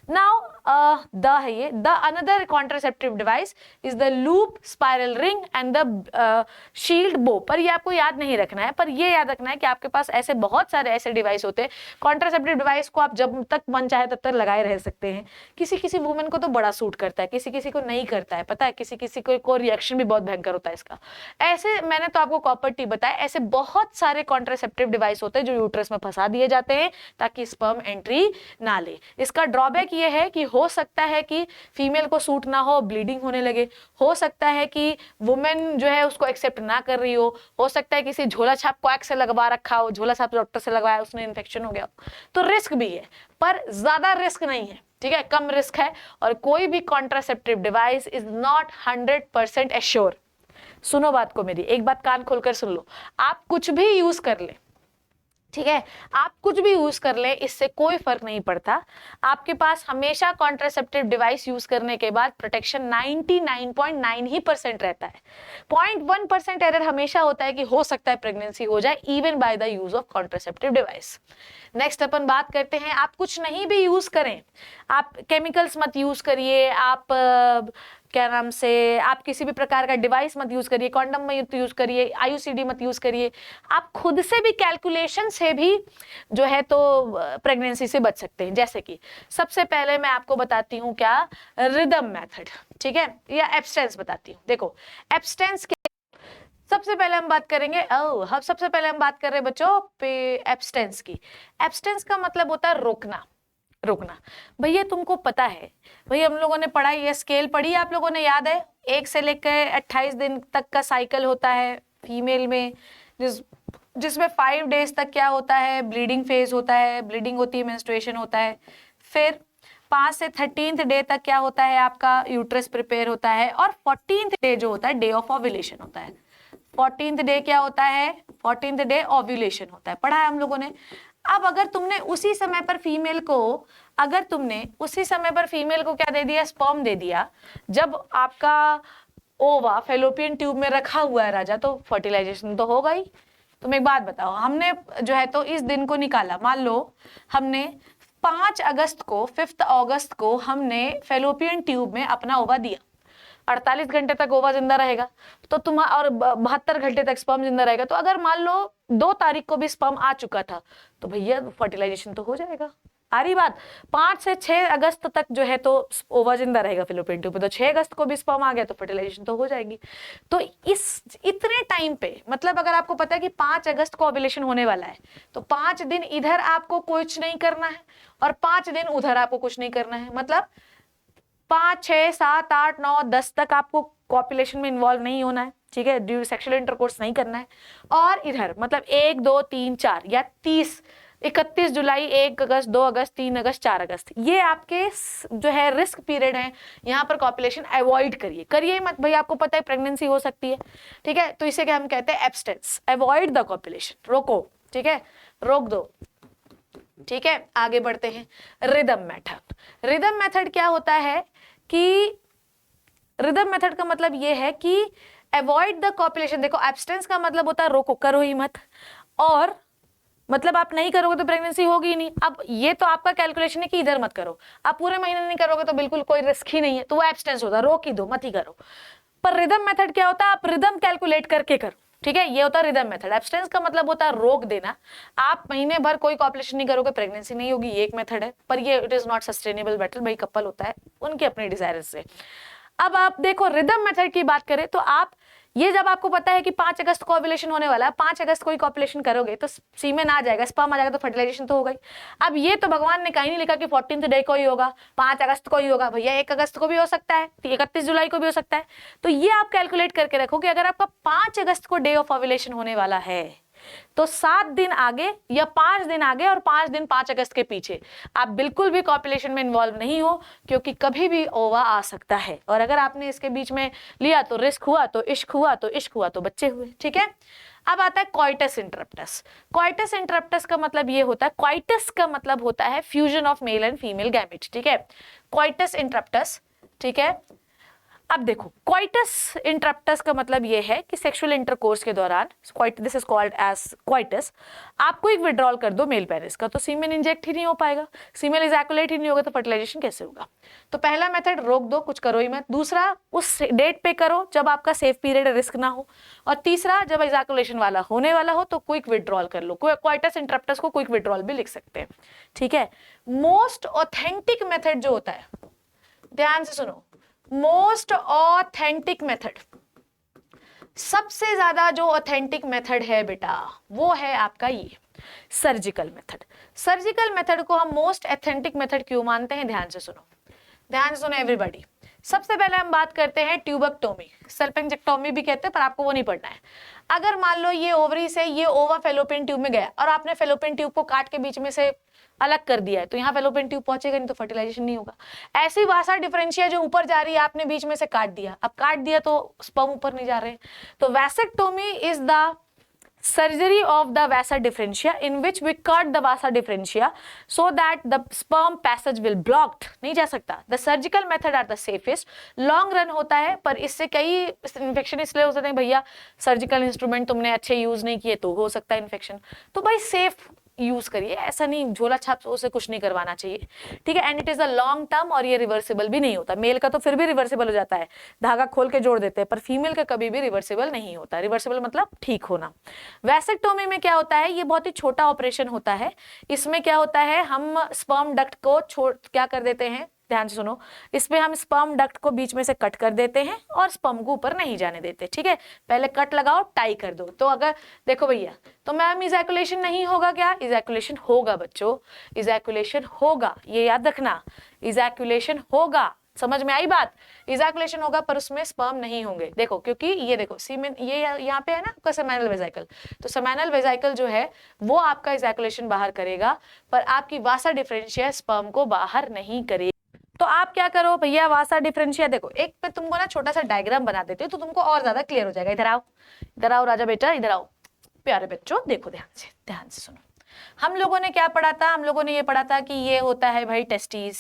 नाउ द है ये, the another contraceptive device is the loop, spiral ring and the shield बो, पर ये आपको याद नहीं रखना है, पर ये याद रखना है कि आपके पास ऐसे बहुत सारे ऐसे डिवाइस होते हैं। कॉन्ट्रासेप्टिव डिवाइस को आप जब तक मन चाहे तब तक लगाए रह सकते हैं। किसी किसी वुमेन को तो बड़ा सूट करता है, किसी किसी को नहीं करता है, पता है, किसी किसी को रिएक्शन भी बहुत भयंकर होता है इसका। ऐसे मैंने तो आपको कॉपर टी बताया, ऐसे बहुत सारे कॉन्ट्रासेप्टिव डिवाइस होते हैं जो यूट्रस में फंसा दिए जाते हैं ताकि स्पर्म एंट्री ना ले। इसका ड्रॉबैक ये है कि हो सकता है कि फीमेल को सूट ना हो, ब्लीडिंग होने लगे, हो सकता है कि वुमेन जो है उसको एक्सेप्ट ना कर रही हो सकता है किसी झोला छाप क्वैक से लगवा रखा हो, झोला छाप डॉक्टर से लगवाया उसने इन्फेक्शन हो गया, तो रिस्क भी है, पर ज्यादा रिस्क नहीं है, ठीक है, कम रिस्क है। और कोई भी contraceptive device is not 100% assure. सुनो बात को मेरी, एक बात कान खोलकर सुन लो, आप कुछ भी यूज कर ले, ठीक है, आप कुछ भी यूज कर ले, इससे कोई फर्क नहीं पड़ता। आपके पास हमेशा कॉन्ट्रासेप्टिव डिवाइस यूज करने के बाद प्रोटेक्शन 99.9 ही % रहता है। 0.1% एरर हमेशा होता है कि हो सकता है प्रेगनेंसी हो जाए even by the use of contraceptive device. Next अपन बात करते हैं, आप कुछ नहीं भी यूज करें, आप केमिकल्स मत यूज करिए, आप क्या नाम से आप किसी भी प्रकार का डिवाइस मत यूज करिए, कॉन्डम मत यूज करिए, आईयूसीडी मत यूज करिए, आप खुद से भी कैलकुलेशन से भी जो है तो प्रेगनेंसी से बच सकते हैं। जैसे कि सबसे पहले मैं आपको बताती हूँ क्या, रिदम मेथड, ठीक है, या एब्सटेंस बताती हूँ। देखो एब्सटेंस के सबसे पहले हम बात करेंगे, हम सबसे पहले हम बात कर रहे हैं बच्चों पे एब्सटेंस की। एब्सटेंस का मतलब होता है रोकना, रोकना। भैया तुमको पता है, भैया हम लोगों ने पढ़ाई, ये स्केल पढ़ी आप लोगों ने, याद है 1 से लेकर 28 दिन तक का साइकिल होता है फीमेल में, जिसमें 5 डेज तक क्या होता है, ब्लीडिंग फेज होता है, ब्लीडिंग होती है, मेंस्ट्रुएशन होता है, फिर 5 से 13th डे तक क्या होता है आपका, यूट्रस प्रिपेयर होता है, और 14th डे जो होता है डे ऑफ ओव्यूलेशन होता है। 14th डे क्या होता है, 14th डे ओव्यूलेशन होता है, पढ़ा है हम लोगों ने। अब अगर तुमने उसी समय पर फीमेल को अगर तुमने उसी समय पर फीमेल को क्या दे दिया, स्पर्म दे दिया, जब आपका ओवा फेलोपियन ट्यूब में रखा हुआ है राजा, तो फर्टिलाइजेशन तो होगा ही। तुम एक बात बताओ, हमने जो है तो इस दिन को निकाला, मान लो हमने 5 अगस्त को 5 अगस्त को हमने फेलोपियन ट्यूब में अपना ओवा दिया, 48 घंटे तक ओवा जिंदा रहेगा तो तुम्हारा, और 72 घंटे तक स्पर्म जिंदा रहेगा। तो अगर मान लो 2 तारीख को भी स्पर्म आ चुका था तो भैया फर्टिलाइजेशन तो हो जाएगा। आ रही बात, 5 से 6 अगस्त तक जो है तो ओवा जिंदा रहेगा फेलोपियन ट्यूब पे, तो 6 अगस्त को भी स्पर्म आ गया तो फर्टिलाइजेशन तो हो जाएगी। तो इस इतने टाइम पे, मतलब अगर आपको पता है कि 5 अगस्त को ओव्यूलेशन होने वाला है तो 5 दिन इधर आपको कुछ नहीं करना है और 5 दिन उधर आपको कुछ नहीं करना है। मतलब 5, 6, 7, 8, 9, 10 तक आपको कॉपुलेशन में इन्वॉल्व नहीं होना है, ठीक है, ड्यू सेक्सुअल इंटरकोर्स नहीं करना है। और इधर मतलब 1, 2, 3, 4 या 30, 31 जुलाई, 1 अगस्त, 2 अगस्त, 3 अगस्त, 4 अगस्त, ये आपके जो है रिस्क पीरियड है। यहाँ पर कॉपुलेशन अवॉइड करिए, करिए मत भाई, आपको पता है प्रेगनेंसी हो सकती है, ठीक है, तो इसे क्या हम कहते हैं, एब्सटेंस, अवॉइड द कॉपुलेशन, रोको, ठीक है, रोक दो, ठीक है। आगे बढ़ते हैं, रिदम मेथड। रिदम मेथड क्या होता है कि रिदम मेथड का मतलब ये है कि अवॉइड द कॉपुलेशन। देखो एब्सटेंस का मतलब होता है रोको, करो ही मत, और मतलब आप नहीं करोगे तो प्रेगनेंसी होगी ही नहीं। अब ये तो आपका कैलकुलेशन है कि इधर मत करो, आप पूरे महीने नहीं करोगे तो बिल्कुल कोई रिस्क ही नहीं है, तो वो एब्सटेंस होता है, रोक ही दो, मत ही करो। पर रिदम मेथड क्या होता है, आप रिदम कैलकुलेट करके करो, ठीक है, ये होता है रिदम मेथड। एब्सटेंस का मतलब होता है रोक देना, आप महीने भर कोई कॉपुलेशन नहीं करोगे, प्रेगनेंसी नहीं होगी, ये एक मेथड है, पर ये it is not sustainable method, भाई कपल होता है उनके अपने डिजायर से। अब आप देखो रिदम मेथड की बात करें तो आप ये, जब आपको पता है कि 5 अगस्त को ओव्यूलेशन होने वाला है, 5 अगस्त को ही कॉपुलेशन करोगे तो सीमेन आ जाएगा, स्पर्म आ जाएगा, तो फर्टिलाइजेशन तो हो गई। अब ये तो भगवान ने कहीं नहीं लिखा कि 14th डे को ही होगा, 5 अगस्त को ही होगा, भैया 1 अगस्त को भी हो सकता है, 31 जुलाई को भी हो सकता है। तो ये आप कैलकुलेट करके रखो कि अगर आपका 5 अगस्त को डे ऑफ ओव्यूलेशन होने वाला है तो 7 दिन आगे या 5 दिन आगे और 5 दिन 5 अगस्त के पीछे आप बिल्कुल भी कॉपुलेशन में इन्वॉल्व नहीं हो, क्योंकि कभी भी ओवा आ सकता है, और अगर आपने इसके बीच में लिया तो रिस्क हुआ, तो इश्क हुआ, तो इश्क हुआ तो बच्चे हुए, ठीक है। अब आता है कॉइटस इंटरप्टस। कॉइटस इंटरप्टस का मतलब ये होता है, कॉइटस का मतलब होता है fusion of male and female gamete, ठीक है, कॉइटस इंटरप्टस, ठीक है। अब देखो कॉइटस इंटरप्टस का मतलब ये है कि सेक्सुअल इंटरकोर्स के दौरान, दिस इज कॉल्ड एज कॉइटस, आपको एक विड्रॉल कर दो मेल पेनिस का, तो सीमेन इंजेक्ट ही नहीं हो पाएगा, सीमेन इजैकुलेट ही नहीं होगा, तो फर्टिलाइजेशन कैसे होगा। तो पहला मेथड रोक दो, कुछ करो ही मत। दूसरा उस डेट पे करो जब आपका सेफ पीरियड रिस्क ना हो। और तीसरा जब इजैकुलेशन वाला होने वाला हो तो क्विक विड्रॉल कर लो। कॉइटस इंटरप्टस को क्विक विड्रॉल भी लिख सकते हैं, ठीक है। मोस्ट ऑथेंटिक मेथड जो होता है, ध्यान से सुनो, मोस्ट ऑथेंटिक मेथड, सबसे ज्यादा जो ऑथेंटिक मेथड है बेटा वो है आपका ये सर्जिकल मेथड। सर्जिकल मेथड को हम मोस्ट ऑथेंटिक मेथड क्यों मानते हैं, ध्यान से सुनो, ध्यान से सुनो एवरीबॉडी। सबसे पहले हम बात करते हैं ट्यूबेक्टोमी, सल्पेंजेक्टोमी भी कहते हैं, पर आपको वो नहीं पढ़ना है। अगर मान लो ये ओवरी से ये ओवा फेलोपियन ट्यूब में गया और आपने फेलोपियन ट्यूब को काट के बीच में से अलग कर दिया है, तो यहाँ फेलोपियन ट्यूब पहुंचेगा नहीं, तो फर्टिलाइजेशन नहीं होगा। ऐसी वासा डिफरेंशिया जो ऊपर जा रही है, आपने बीच में से काट दिया, अब काट दिया तो स्पर्म ऊपर नहीं जा रहे, तो vasectomy is the surgery of the vasa differentia in which we cut the vasa differentia so that the sperm passage will blocked, नहीं जा सकता। the surgical method are the safest, long run होता है, पर इससे कई इन्फेक्शन इसलिए हो सकते हैं, भैया सर्जिकल इंस्ट्रूमेंट तुमने अच्छे यूज नहीं किए तो हो सकता है इन्फेक्शन, तो भाई सेफ यूज करिए, ऐसा नहीं झोला छाप उसे कुछ नहीं करवाना चाहिए, ठीक है। And it is a long term, और ये रिवर्सिबल भी नहीं होता। मेल का तो फिर भी रिवर्सिबल हो जाता है, धागा खोल के जोड़ देते हैं, पर फीमेल का कभी भी रिवर्सिबल नहीं होता। रिवर्सिबल मतलब ठीक होना। वैसेक्टोमी में क्या होता है, ये बहुत ही छोटा ऑपरेशन होता है। इसमें क्या होता है, हम स्पर्म डक्ट को क्या कर देते हैं, ध्यान से सुनो, इसमें हम स्पर्म डक्ट को बीच में से कट कर देते हैं और स्पर्म को ऊपर नहीं जाने देते, ठीक है। पहले कट लगाओ, टाई कर दो। तो अगर देखो भैया, तो मैम इजैकुलेशन नहीं होगा क्या, इजैकुलेशन होगा बच्चों, इजैकुलेशन होगा, ये याद रखना, इजैकुलेशन होगा, समझ में आई बात। इजैकुलेशन होगा पर उसमें स्पर्म नहीं होंगे, देखो, क्योंकि ये देखो सीमेन, ये यहाँ पे है ना आपका सेमेनल वेसिकल, तो सेमेनल वेसिकल जो है वो आपका इजैकुलेशन बाहर करेगा, पर आपकी वासा डिफरेंशिया स्पर्म को बाहर नहीं करेगा। तो आप क्या करो भैया, वासा डिफरेंशिया देखो, एक पे तुमको ना छोटा सा डायग्राम बना देते हो तो तुमको और ज्यादा क्लियर हो जाएगा। इधर आओ राजा बेटा, इधर आओ प्यारे बच्चों, देखो ध्यान से सुनो। हम लोगों ने क्या पढ़ा था, हम लोगों ने ये पढ़ा था कि ये होता है भाई टेस्टिस,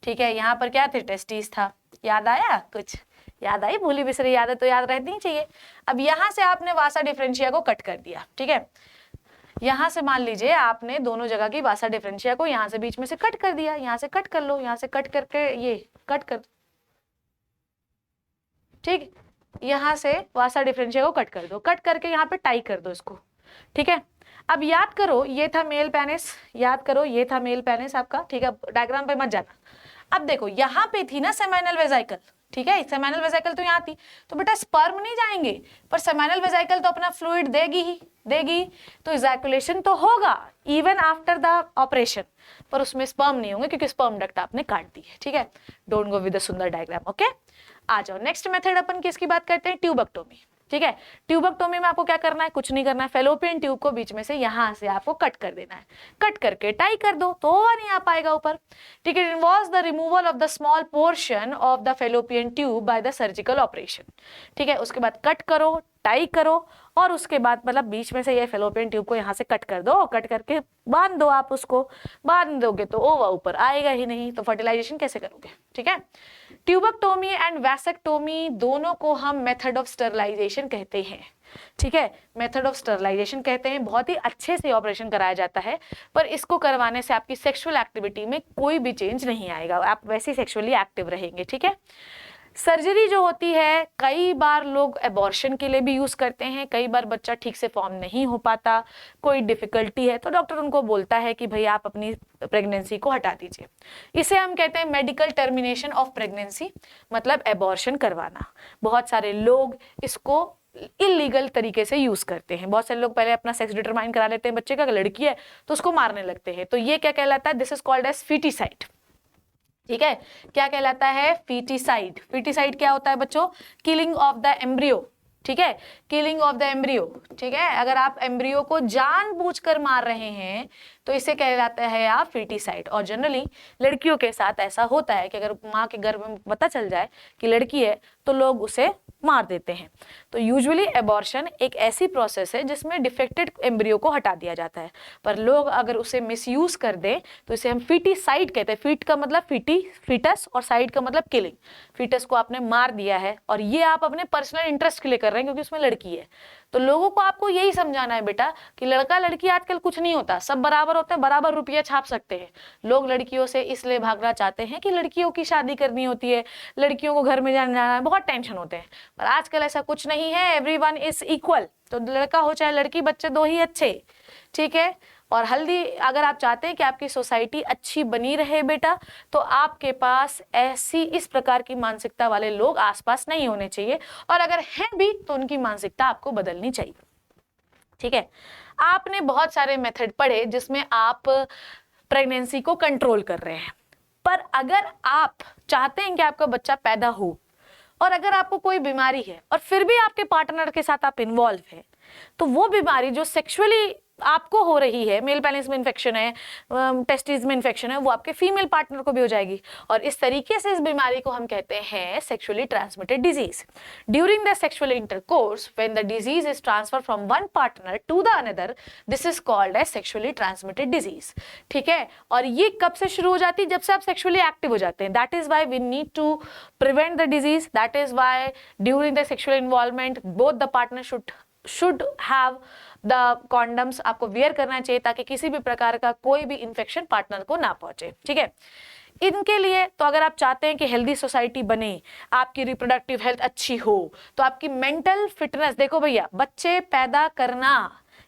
ठीक है, यहाँ पर क्या थे, टेस्टिस था। याद आया कुछ, याद आई, भूली बिसरी याद है तो याद रहनी चाहिए। अब यहाँ से आपने वासा डिफरेंशिया को कट कर दिया, ठीक है, यहाँ से मान लीजिए आपने दोनों जगह की वासा डिफरेंशिया को यहाँ से बीच में से कट कर दिया, यहाँ से कट कर लो, यहाँ से कट करके ये कट कर, ठीक, यहाँ से वासा डिफरेंशिया को कट कर दो, कट करके यहाँ पे टाई कर दो इसको, ठीक है। अब याद करो ये था मेल पेनिस, याद करो ये था मेल पेनिस आपका, ठीक है, डायग्राम पे मत जाना। अब देखो यहाँ पे थी ना सेमाइनल वेजाइकल, ठीक है, सेमाइनल वेजाइकल तो यहाँ थी, तो बेटा स्पर्म नहीं जाएंगे, पर सेमाइनल वेजाइकल तो अपना फ्लूइड देगी ही देगी, तो इजैकुलेशन तो होगा इवन आफ्टर द ऑपरेशन, पर उसमें स्पर्म नहीं होंगे क्योंकि स्पर्म डक्ट आपने काट दी है, ठीक है। डोंट गो विद द सुंदर डायग्राम, ओके। आ जाओ नेक्स्ट मेथड, अपन किसकी बात करते हैं, ट्यूबेक्टोमी, ठीक है। ट्यूबेक्टोमी में आपको क्या करना है, कुछ नहीं करना है, फेलोपियन ट्यूब को बीच में से यहाँ से आपको कट कर देना है, कट करके टाई कर दो तो ओवा नहीं आ पाएगा ऊपर, ठीक है। It involves the removal of the small portion of the fallopian tube by the surgical operation, ठीक है। उसके बाद कट करो, टाई करो, और उसके बाद मतलब बीच में से ये फेलोपियन ट्यूब को यहाँ से कट कर दो, कट करके बांध दो, आप उसको बांध दोगे तो ओवा ऊपर आएगा ही नहीं, तो फर्टिलाइजेशन कैसे करोगे, ठीक है। ट्यूबेक्टोमी एंड वैसेक्टोमी दोनों को हम मेथड ऑफ स्टरलाइजेशन कहते हैं, ठीक है, मेथड ऑफ स्टरलाइजेशन कहते हैं। बहुत ही अच्छे से ऑपरेशन कराया जाता है, पर इसको करवाने से आपकी सेक्सुअल एक्टिविटी में कोई भी चेंज नहीं आएगा, आप वैसे ही सेक्सुअली एक्टिव रहेंगे, ठीक है। सर्जरी जो होती है कई बार लोग एबॉर्शन के लिए भी यूज करते हैं, कई बार बच्चा ठीक से फॉर्म नहीं हो पाता, कोई डिफिकल्टी है तो डॉक्टर उनको बोलता है कि भाई आप अपनी प्रेगनेंसी को हटा दीजिए, इसे हम कहते हैं मेडिकल टर्मिनेशन ऑफ प्रेगनेंसी, मतलब एबॉर्शन करवाना। बहुत सारे लोग इसको इलीगल तरीके से यूज करते हैं, बहुत सारे लोग पहले अपना सेक्स डिटरमाइन करा लेते हैं बच्चे का, लड़की है तो उसको मारने लगते हैं, तो ये क्या कहलाता है, this is called as foeticide, ठीक है। क्या कहलाता है, फीटिसाइड। फीटिसाइड क्या होता है बच्चों, किलिंग ऑफ द एम्ब्रियो, ठीक है, किलिंग ऑफ द एम्ब्रियो, ठीक है। अगर आप एम्ब्रियो को जानबूझकर मार रहे हैं तो इसे कहलाता है आप फीटिसाइड। और जनरली लड़कियों के साथ ऐसा होता है कि अगर माँ के गर्भ में पता चल जाए कि लड़की है तो लोग उसे मार देते हैं। तो यूजुअली एबॉर्शन एक ऐसी प्रोसेस है जिसमें डिफेक्टेड एम्ब्रियो को हटा दिया जाता है, पर लोग अगर उसे मिसयूज कर दें तो इसे हम फीटिसाइड कहते हैं। फीट का मतलब फीटस, और साइड का मतलब किलिंग। फीटस को आपने मार दिया है और ये आप अपने पर्सनल इंटरेस्ट के लिए कर रहे हैं क्योंकि उसमें लड़की है। तो लोगों को आपको यही समझाना है बेटा कि लड़का लड़की आजकल कुछ नहीं होता, सब बराबर होते हैं, बराबर रुपया छाप सकते हैं। लोग लड़कियों से इसलिए भागना चाहते हैं कि लड़कियों की शादी करनी होती है, लड़कियों को घर में जाना है, बहुत टेंशन होते हैं, पर आजकल ऐसा कुछ नहीं है, एवरीवन इज इक्वल। तो लड़का हो चाहे लड़की, बच्चे दो ही अच्छे, ठीक है। और हल्दी, अगर आप चाहते हैं कि आपकी सोसाइटी अच्छी बनी रहे बेटा, तो आपके पास ऐसी इस प्रकार की मानसिकता वाले लोग आसपास नहीं होने चाहिए, और अगर हैं भी तो उनकी मानसिकता आपको बदलनी चाहिए, ठीक है। आपने बहुत सारे मेथड पढ़े जिसमें आप प्रेगनेंसी को कंट्रोल कर रहे हैं, पर अगर आप चाहते हैं कि आपका बच्चा पैदा हो और अगर आपको कोई बीमारी है और फिर भी आपके पार्टनर के साथ आप इन्वॉल्व है, तो वो बीमारी जो सेक्सुअली आपको हो रही है, मेल पेनिस में इन्फेक्शन है, टेस्टिस में इन्फेक्शन है, वो आपके फीमेल पार्टनर को भी हो जाएगी, और इस तरीके से इस बीमारी को हम कहते हैं sexually transmitted disease. During the sexual intercourse when the disease is transfer from one partner to the another, this is called as sexually transmitted disease, ठीक है। और ये कब से शुरू हो जाती है, जब से आप सेक्सुअली एक्टिव हो जाते हैं। That is why we need to prevent the disease, that is why during the sexual involvement both the partner should have the condoms, आपको वियर करना चाहिए ताकि किसी भी प्रकार का कोई भी इंफेक्शन पार्टनर को ना पहुंचे, ठीक है। इनके लिए तो अगर आप चाहते हैं कि हेल्दी सोसाइटी बने, आपकी रिप्रोडक्टिव हेल्थ अच्छी हो, तो आपकी मेंटल फिटनेस, देखो भैया बच्चे पैदा करना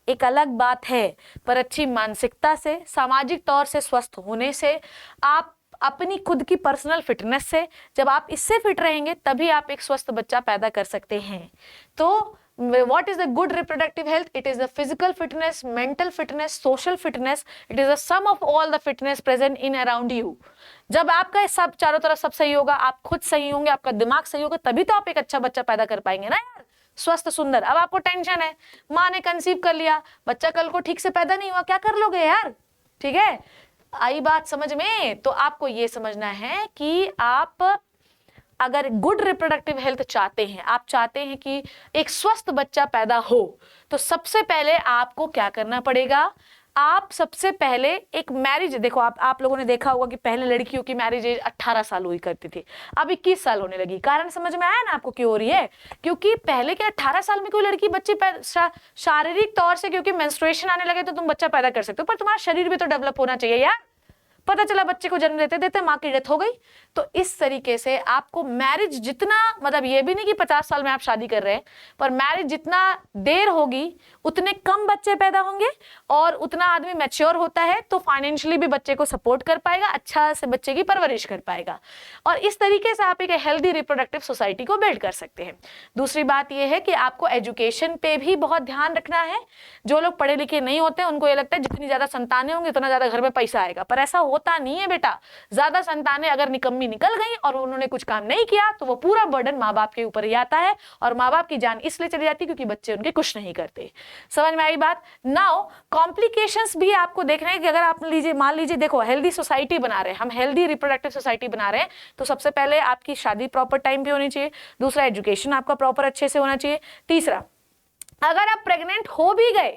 एक अलग बात है, पर अच्छी मानसिकता से, सामाजिक तौर से स्वस्थ होने से, आप अपनी खुद की पर्सनल फिटनेस से, जब आप इससे फिट रहेंगे तभी आप एक स्वस्थ बच्चा पैदा कर सकते हैं। तो what is the good reproductive health? It is the physical fitness, mental fitness, social fitness. It is the sum of all the fitness present in around you. जब आपका सब चारों तरफ सब सही होगा, आप खुद सही होंगे, आपका दिमाग सही होगा, तभी तो आप एक अच्छा बच्चा पैदा कर पाएंगे ना यार, स्वस्थ सुंदर। अब आपको टेंशन है, माँ ने कंसीव कर लिया, बच्चा कल को ठीक से पैदा नहीं हुआ, क्या कर लोगे यार, ठीक है। आई बात समझ में? तो आपको ये समझना है कि आप अगर गुड रिप्रोडक्टिव हेल्थ चाहते हैं, आप चाहते हैं कि एक स्वस्थ बच्चा पैदा हो, तो सबसे पहले आपको क्या करना पड़ेगा, आप सबसे पहले एक मैरिज, देखो आप लोगों ने देखा होगा कि पहले लड़कियों की मैरिज एज 18 साल हुई करती थी, अब 21 साल होने लगी। कारण समझ में आया ना आपको क्यों हो रही है? क्योंकि पहले के 18 साल में कोई लड़की बच्चे शारीरिक तौर से क्योंकि मेंस्ट्रुएशन आने लगे तो तुम बच्चा पैदा कर सकते हो, पर तुम्हारा शरीर भी तो डेवलप होना चाहिए यार। पता चला बच्चे को जन्म देते देते माँ की डेथ हो गई। तो इस तरीके से आपको मैरिज जितना, मतलब ये भी नहीं कि 50 साल में आप शादी कर रहे हैं, पर मैरिज जितना देर होगी उतने कम बच्चे पैदा होंगे और उतना आदमी मैच्योर होता है तो फाइनेंशियली भी बच्चे को सपोर्ट कर पाएगा, अच्छा से बच्चे की परवरिश कर पाएगा, और इस तरीके से आप एक हेल्दी रिप्रोडक्टिव सोसाइटी को बिल्ड कर सकते हैं। दूसरी बात यह है कि आपको एजुकेशन पे भी बहुत ध्यान रखना है। जो लोग पढ़े लिखे नहीं होते उनको ये लगता है जितनी ज्यादा संतानें होंगी उतना ज्यादा घर में पैसा आएगा, पर ऐसा होता नहीं है बेटा। ज्यादा संतानें अगर निकम्मी निकल गई और उन्होंने कुछ काम नहीं किया तो वो पूरा बर्डन माँ बाप के ऊपर ही आता है, और माँ बाप की जान इसलिए चली जाती है क्योंकि बच्चे उनके कुछ नहीं करते। समझ में आई बात? नाउ कॉम्प्लिकेशंस भी आपको देखना है कि अगर आप मान लीजिए देखो हेल्दी सोसाइटी बना रहे हैं हम, हेल्दी रिप्रोडक्टिव सोसाइटी बना रहे हैं, तो सबसे पहले आपकी शादी प्रॉपर टाइम पे होनी चाहिए। दूसरा, एजुकेशन आपका प्रॉपर अच्छे से होना चाहिए। तीसरा, अगर आप प्रेग्नेंट हो भी गए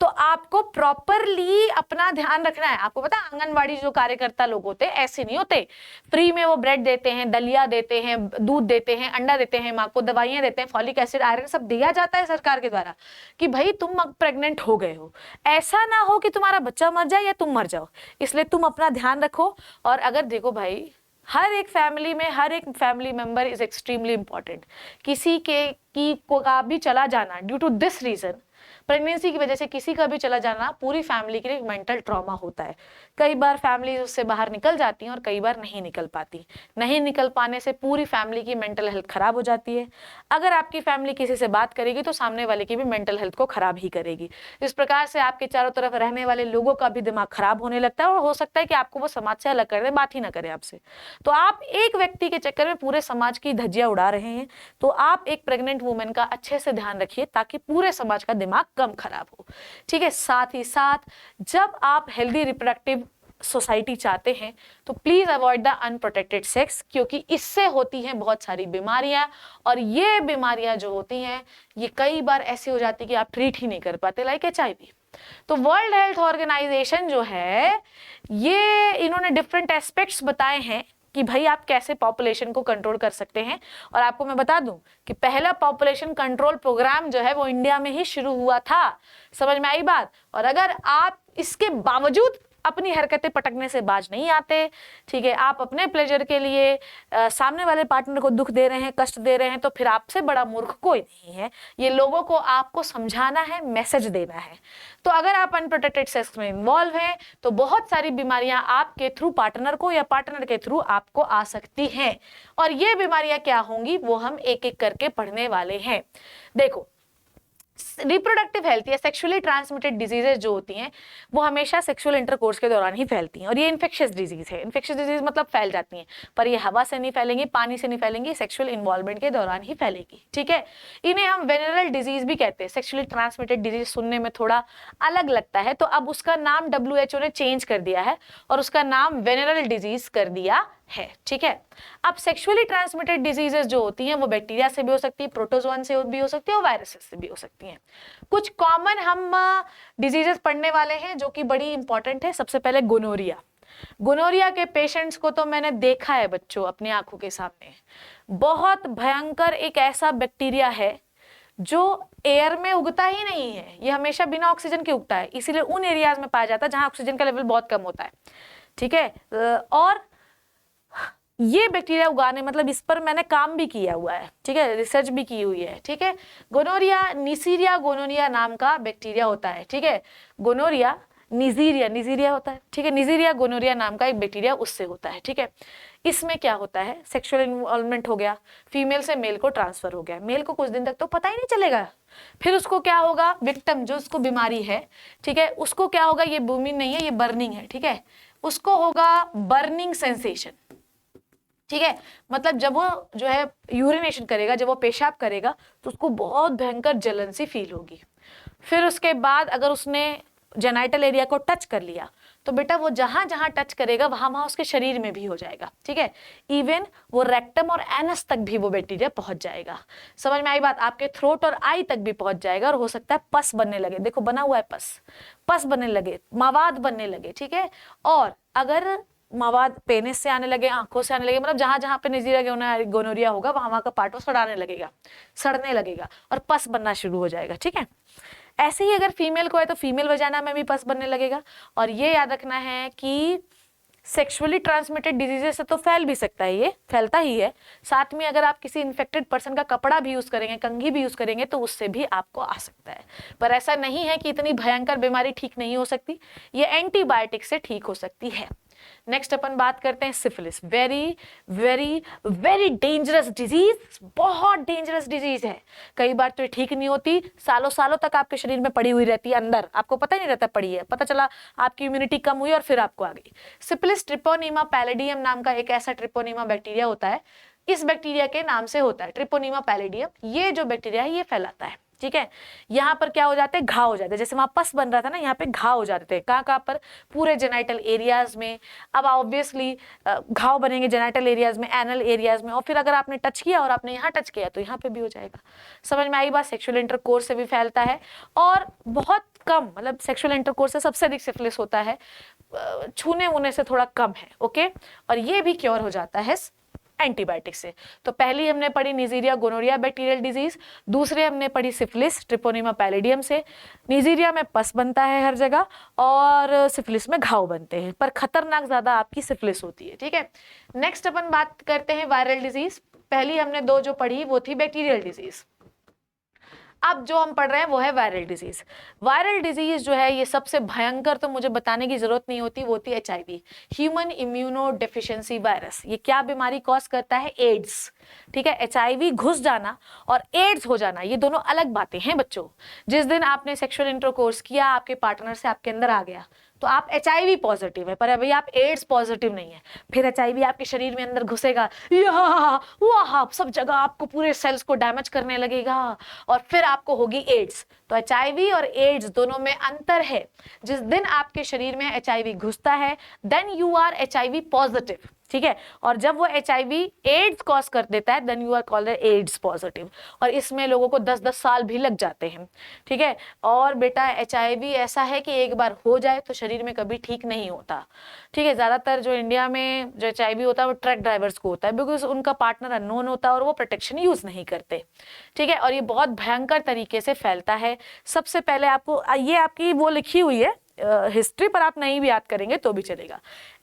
तो आपको प्रॉपरली अपना ध्यान रखना है। आपको पता है आंगनवाड़ी जो कार्यकर्ता लोग होते हैं ऐसे नहीं होते, फ्री में वो ब्रेड देते हैं, दलिया देते हैं, दूध देते हैं, अंडा देते हैं, माँ को दवाइयां देते हैं, फॉलिक एसिड, आयरन सब दिया जाता है सरकार के द्वारा कि भाई तुम अब प्रेग्नेंट हो गए हो, ऐसा ना हो कि तुम्हारा बच्चा मर जाए या तुम मर जाओ, इसलिए तुम अपना ध्यान रखो। और अगर देखो भाई हर एक फैमिली में हर एक family member is extremely important. किसी का भी चला जाना due to this reason, pregnancy की वजह से किसी का भी चला जाना पूरी फैमिली के लिए मेंटल ट्रॉमा होता है। कई बार फैमिली उससे बाहर निकल जाती हैं और कई बार नहीं निकल पाती। नहीं निकल पाने से पूरी फैमिली की मेंटल हेल्थ खराब हो जाती है। अगर आपकी फैमिली किसी से बात करेगी तो सामने वाले की भी मेंटल हेल्थ को खराब ही करेगी। इस प्रकार से आपके चारों तरफ रहने वाले लोगों का भी दिमाग खराब होने लगता है और हो सकता है कि आपको वो समाज से अलग कर दे, बात ही ना करे आपसे। तो आप एक व्यक्ति के चक्कर में पूरे समाज की धज्जियां उड़ा रहे हैं। तो आप एक प्रेग्नेंट वुमेन का अच्छे से ध्यान रखिए ताकि पूरे समाज का दिमाग कम खराब हो। ठीक है, साथ ही साथ जब आप हेल्दी रिप्रोडक्टिव सोसाइटी चाहते हैं तो please avoid the unprotected sex, क्योंकि इससे होती हैं बहुत सारी बीमारियां, और ये बीमारियां जो होती हैं ये कई बार ऐसी हो जाती है कि आप ट्रीट ही नहीं कर पाते, लाइक HIV। तो वर्ल्ड हेल्थ ऑर्गेनाइजेशन जो है ये इन्होंने डिफरेंट एस्पेक्ट्स बताए हैं कि भाई आप कैसे पॉपुलेशन को कंट्रोल कर सकते हैं। और आपको मैं बता दूं कि पहला पॉपुलेशन कंट्रोल प्रोग्राम जो है वो इंडिया में ही शुरू हुआ था। समझ में आई बात? और अगर आप इसके बावजूद अपनी हरकतें पटकने से बाज नहीं आते, ठीक है, आप अपने प्लेजर के लिए सामने वाले पार्टनर को दुख दे रहे हैं, कष्ट दे रहे हैं, तो फिर आपसे बड़ा मूर्ख कोई नहीं है। ये लोगों को आपको समझाना है, मैसेज देना है। तो अगर आप अनप्रोटेक्टेड सेक्स में इन्वॉल्व हैं तो बहुत सारी बीमारियां आपके थ्रू पार्टनर को या पार्टनर के थ्रू आपको आ सकती हैं। और ये बीमारियां क्या होंगी वो हम एक एक करके पढ़ने वाले हैं। देखो, रिप्रोडक्टिव हेल्थ या सेक्सुअली ट्रांसमिटेड डिजीजेज जो होती हैं वो हमेशा सेक्सुअल इंटरकोर्स के दौरान ही फैलती हैं, और ये इन्फेक्शियस डिजीज है। इन्फेक्शियस डिजीज मतलब फैल जाती हैं, पर ये हवा से नहीं फैलेंगी, पानी से नहीं फैलेंगी, सेक्सुअल इन्वॉल्वमेंट के दौरान ही फैलेगी। ठीक है, इन्हें हम वेनेरल डिजीज भी कहते हैं। सेक्सुअली ट्रांसमिटेड डिजीज सुनने में थोड़ा अलग लगता है, तो अब उसका नाम WHO ने चेंज कर दिया है और उसका नाम वेनेरल डिजीज कर दिया है। ठीक है, अब सेक्सुअली ट्रांसमिटेड डिजीजेस जो होती हैं वो बैक्टीरिया से भी हो सकती है, प्रोटोजोआ से भी हो सकती है और वायरसेस से भी हो सकती हैं। कुछ कॉमन हम डिजीजेस पढ़ने वाले हैं जो कि बड़ी इंपॉर्टेंट है। सबसे पहले गोनोरिया। गोनोरिया के पेशेंट्स को तो मैंने देखा है बच्चों अपनी आंखों के सामने। बहुत भयंकर एक ऐसा बैक्टीरिया है जो एयर में उगता ही नहीं है, ये हमेशा बिना ऑक्सीजन के उगता है, इसीलिए उन एरियाज में पाया जाता है जहां ऑक्सीजन का लेवल बहुत कम होता है। ठीक है, और ये बैक्टीरिया उगाने मतलब इस पर मैंने काम भी किया हुआ है। ठीक है, रिसर्च भी की हुई है। ठीक है, गोनोरिया नीसीरिया गोनोरिया नाम का बैक्टीरिया होता है। ठीक है, गोनोरिया निजीरिया होता है। ठीक है, निजीरिया गोनोरिया नाम का एक बैक्टीरिया उससे होता है। ठीक है, इसमें क्या होता है, सेक्सुअल इन्वॉल्वमेंट हो गया, फीमेल से मेल को ट्रांसफर हो गया, मेल को कुछ दिन तक तो पता ही नहीं चलेगा, फिर उसको क्या होगा, विक्टिम जो उसको बीमारी है, ठीक है, उसको क्या होगा, ये बूमिंग नहीं है ये बर्निंग है। ठीक है, उसको होगा बर्निंग सेंसेशन। ठीक है, मतलब जब वो जो है यूरिनेशन करेगा, जब वो पेशाब करेगा तो उसको बहुत भयंकर जलन सी फील होगी। फिर उसके बाद अगर उसने जेनाइटल एरिया को टच कर लिया तो बेटा वो जहां जहां टच करेगा वहां वहां उसके शरीर में भी हो जाएगा, ठीक है। इवन वो रेक्टम और एनस तक भी वो बैक्टीरिया पहुंच जाएगा। समझ में आई बात? आपके थ्रोट और आई तक भी पहुंच जाएगा और हो सकता है पस बनने लगे, देखो बना हुआ है पस बनने लगे, मवाद बनने लगे, ठीक है। और अगर मवाद पेनिस से आने लगे, आंखों से आने लगे, मतलब जहां जहां पे नीजिया गोनोरिया होगा वहां वहां का पार्ट वो सड़ाने लगेगा, सड़ने लगेगा और पस बनना शुरू हो जाएगा, ठीक है। ऐसे ही अगर फीमेल को है तो फीमेल वजाना में भी पस बनने लगेगा। और ये याद रखना है कि सेक्सुअली ट्रांसमिटेड डिजीजेस से तो फैल भी सकता है, ये फैलता ही है। साथ में अगर आप किसी इन्फेक्टेड पर्सन का कपड़ा भी यूज करेंगे, कंघी भी यूज करेंगे तो उससे भी आपको आ सकता है। पर ऐसा नहीं है कि इतनी भयंकर बीमारी ठीक नहीं हो सकती, ये एंटीबायोटिक से ठीक हो सकती है। नेक्स्ट अपन बात करते हैं syphilis. Very very very dangerous disease, बहुत डेंजरस डिजीज है। कई बार तो ये ठीक नहीं होती, सालों सालों तक आपके शरीर में पड़ी हुई रहती है अंदर, आपको पता ही नहीं रहता पड़ी है, पता चला आपकी इम्यूनिटी कम हुई और फिर आपको आ गई। सिफिलिस ट्रिपोनीमा पैलिडियम नाम का एक ऐसा ट्रिपोनीमा बैक्टीरिया होता है, इस बैक्टीरिया के नाम से होता है ट्रिपोनीमा पैलिडियम। ये जो बैक्टीरिया है ये फैलाता है, ठीक है। यहाँ पर क्या हो जाते हैं, घाव हो जाते हैं, जैसे वहां पस बन रहा था ना, यहाँ पे घाव हो जाते थे। कहाँ कहाँ पर? पूरे जेनाइटल एरियाज में। अब ऑब्वियसली घाव बनेंगे जेनाइटल एरियाज में, एनल एरियाज में, और फिर अगर आपने टच किया और आपने यहाँ टच किया तो यहाँ पे भी हो जाएगा। समझ में आई बात? सेक्सुअल इंटरकोर्स से भी फैलता है और बहुत कम, मतलब सेक्सुअल इंटरकोर्स से सबसे अधिक सिफिलिस होता है, छूने वूने से थोड़ा कम है, ओके। और ये भी क्योर हो जाता है एंटीबायोटिक से। तो पहली हमने पढ़ी नीजीरिया गोनोरिया बैक्टीरियल डिजीज, दूसरे हमने पढ़ी सिफिलिस ट्रिपोनीमा पैलिडियम से। नीजीरिया में पस बनता है हर जगह और सिफिलिस में घाव बनते हैं, पर खतरनाक ज्यादा आपकी सिफिलिस होती है, ठीक है। नेक्स्ट अपन बात करते हैं वायरल डिजीज। पहली हमने दो जो पढ़ी वो थी बैक्टीरियल डिजीज, अब जो हम पढ़ रहे हैं वो है वायरल डिजीज। वायरल डिजीज जो है ये सबसे भयंकर, तो मुझे बताने की जरूरत नहीं होती, वो होती है HIV, human immuno deficiency virus. ये क्या बीमारी कॉज करता है? एड्स, ठीक है। HIV घुस जाना और एड्स हो जाना ये दोनों अलग बातें हैं बच्चों। जिस दिन आपने सेक्सुअल इंटरकोर्स किया, आपके पार्टनर से आपके अंदर आ गया, तो आप HIV पॉजिटिव है, पर अभी आप एड्स पॉजिटिव नहीं है। फिर HIV आपके शरीर में अंदर घुसेगा, वहाँ सब जगह आपको पूरे सेल्स को डैमेज करने लगेगा और फिर आपको होगी एड्स। तो HIV और एड्स दोनों में अंतर है। जिस दिन आपके शरीर में HIV घुसता है, then you are HIV positive, ठीक है। और जब वो HIV एड्स कॉज कर देता है, then you are called AIDS positive. और इसमें लोगों को 10-10 साल भी लग जाते हैं, ठीक है। और बेटा HIV ऐसा है कि एक बार हो जाए तो शरीर में कभी ठीक नहीं होता, ठीक है। ज्यादातर जो इंडिया में जो HIV होता है वो ट्रक ड्राइवर्स को होता है, बिकॉज उनका पार्टनर अननोन होता है और वो प्रोटेक्शन यूज नहीं करते, ठीक है। और ये बहुत भयंकर तरीके से फैलता है। सबसे पहले आपको ये आपकी वो लिखी हुई है हिस्ट्री, पर आप नहीं भी याद करेंगे तो भी चलेगा।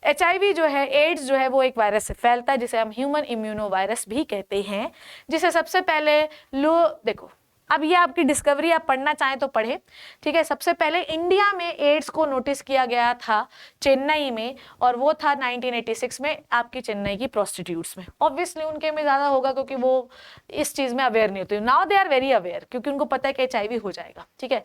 HIV जो है, एड्स जो है, वो एक वायरस से फैलता है जिसे हम ह्यूमन इम्यूनो वायरस भी कहते हैं। जिसे सबसे पहले देखो, अब ये आपकी डिस्कवरी, आप पढ़ना चाहें तो पढ़े, ठीक है। सबसे पहले इंडिया में एड्स को नोटिस किया गया था चेन्नई में, और वो था 1986 में आपकी चेन्नई की प्रोस्टिट्यूट्स में। ऑब्वियसली उनके में ज्यादा होगा क्योंकि वो इस चीज में अवेयर नहीं होती। Now they are very aware, क्योंकि उनको पता है कि HIV हो जाएगा, ठीक है।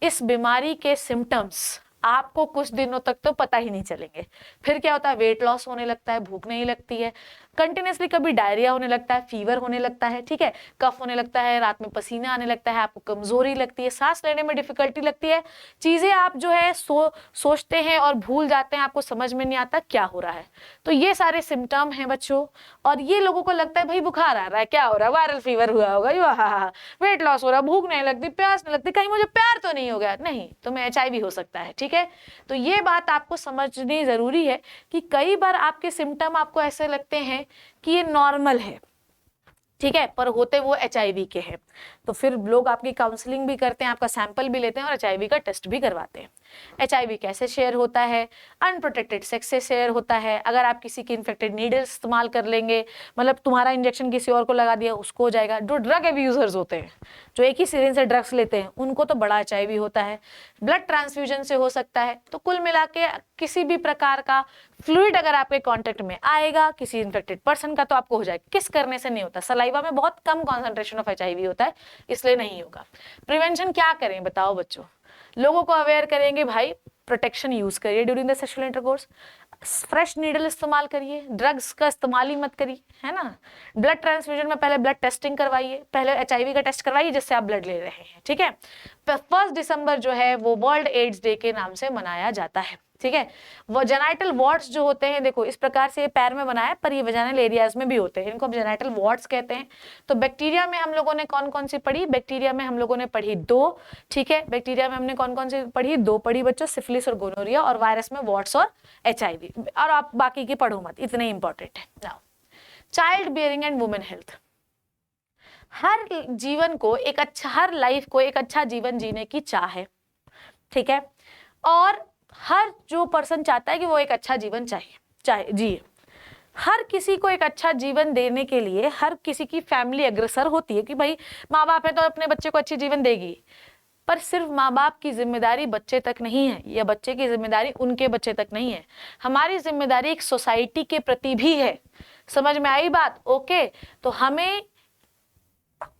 इस बीमारी के सिम्टम्स आपको कुछ दिनों तक तो पता ही नहीं चलेंगे। फिर क्या होता है? वेट लॉस होने लगता है, भूख नहीं लगती है, कंटिन्यूसली कभी डायरिया होने लगता है, फीवर होने लगता है, ठीक है, कफ होने लगता है, रात में पसीना आने लगता है, आपको कमजोरी लगती है, सांस लेने में डिफिकल्टी लगती है, चीजें आप जो है सोचते हैं और भूल जाते हैं, आपको समझ में नहीं आता क्या हो रहा है। तो ये सारे सिम्टम हैं बच्चों। और ये लोगों को लगता है भाई बुखार आ रहा है, क्या हो रहा है, वायरल फीवर हुआ होगा, वेट लॉस हो रहा है, भूख नहीं लगती, प्यास नहीं लगती, कहीं मुझे प्यार तो नहीं हो गया, नहीं, तुम्हें HIV हो सकता है, ठीक है। तो ये बात आपको समझनी जरूरी है कि कई बार आपके सिम्टम आपको ऐसे लगते हैं कि ये नॉर्मल है, ठीक है, पर होते वो HIV के हैं। तो फिर लोग आपकी काउंसलिंग भी करते हैं, आपका सैंपल भी लेते हैं और HIV का टेस्ट भी करवाते हैं। HIV कैसे शेयर होता है? अनप्रोटेक्टेड सेक्स से शेयर होता है। अगर आप किसी की इन्फेक्टेड नीडल इस्तेमाल कर लेंगे, मतलब तुम्हारा इंजेक्शन किसी और को लगा दिया, उसको हो जाएगा। जो ड्रग एब्यूजर्स होते हैं, जो एक ही सिरिंज से ड्रग्स लेते हैं, उनको तो बड़ा HIV होता है। ब्लड ट्रांसफ्यूजन से हो सकता है। तो कुल मिला के किसी भी प्रकार का फ्लूइड अगर आपके कॉन्टेक्ट में आएगा किसी इन्फेक्टेड पर्सन का, तो आपको हो जाएगा। किस करने से नहीं होता, सलाइवा में बहुत कम कॉन्सेंट्रेशन ऑफ HIV होता है, इसलिए नहीं होगा। प्रिवेंशन क्या करें बताओ बच्चों? लोगों को अवेयर करेंगे, भाई प्रोटेक्शन यूज करिए during the sexual intercourse, fresh needle इस्तेमाल करिए, ड्रग्स का इस्तेमाल ही मत करिए, है ना। ब्लड ट्रांसफ्यूजन में पहले ब्लड टेस्टिंग करवाइए, पहले HIV का टेस्ट करवाइए जिससे आप ब्लड ले रहे हैं, ठीक है। 1 दिसंबर जो है वो वर्ल्ड एड्स डे के नाम से मनाया जाता है। ठीक है। वो जेनाइटल वॉर्ड्स जो होते हैं, देखो इस प्रकार से ये पैर में बना है, पर ये वेजाइनल एरियाज में भी होते हैं, इनको हम जेनाइटल वॉर्ड्स कहते हैं। तो बैक्टीरिया में हम लोगों ने कौन कौन सी पढ़ी? बैक्टीरिया में हम लोगों ने पढ़ी 2, ठीक है। बैक्टीरिया में हमने कौन कौन सी पढ़ी? 2 पढ़ी बच्चों, सिफिलिस और गोनोरिया, और वायरस में वॉर्ड्स और HIV। और आप बाकी की पढ़ो मत, इतने इंपॉर्टेंट है। Now child bearing and women health. हर जीवन को एक अच्छा, हर लाइफ को एक अच्छा जीवन जीने की चाह है, ठीक है। और हर जो पर्सन चाहता है कि वो एक अच्छा जीवन चाहे जिए। हर किसी को एक अच्छा जीवन देने के लिए हर किसी की फैमिली अग्रसर होती है कि भाई माँ बाप है तो अपने बच्चे को अच्छी जीवन देगी, पर सिर्फ माँ बाप की जिम्मेदारी बच्चे तक नहीं है, या बच्चे की जिम्मेदारी उनके बच्चे तक नहीं है। हमारी जिम्मेदारी एक सोसाइटी के प्रति भी है। समझ में आई बात? ओके। तो हमें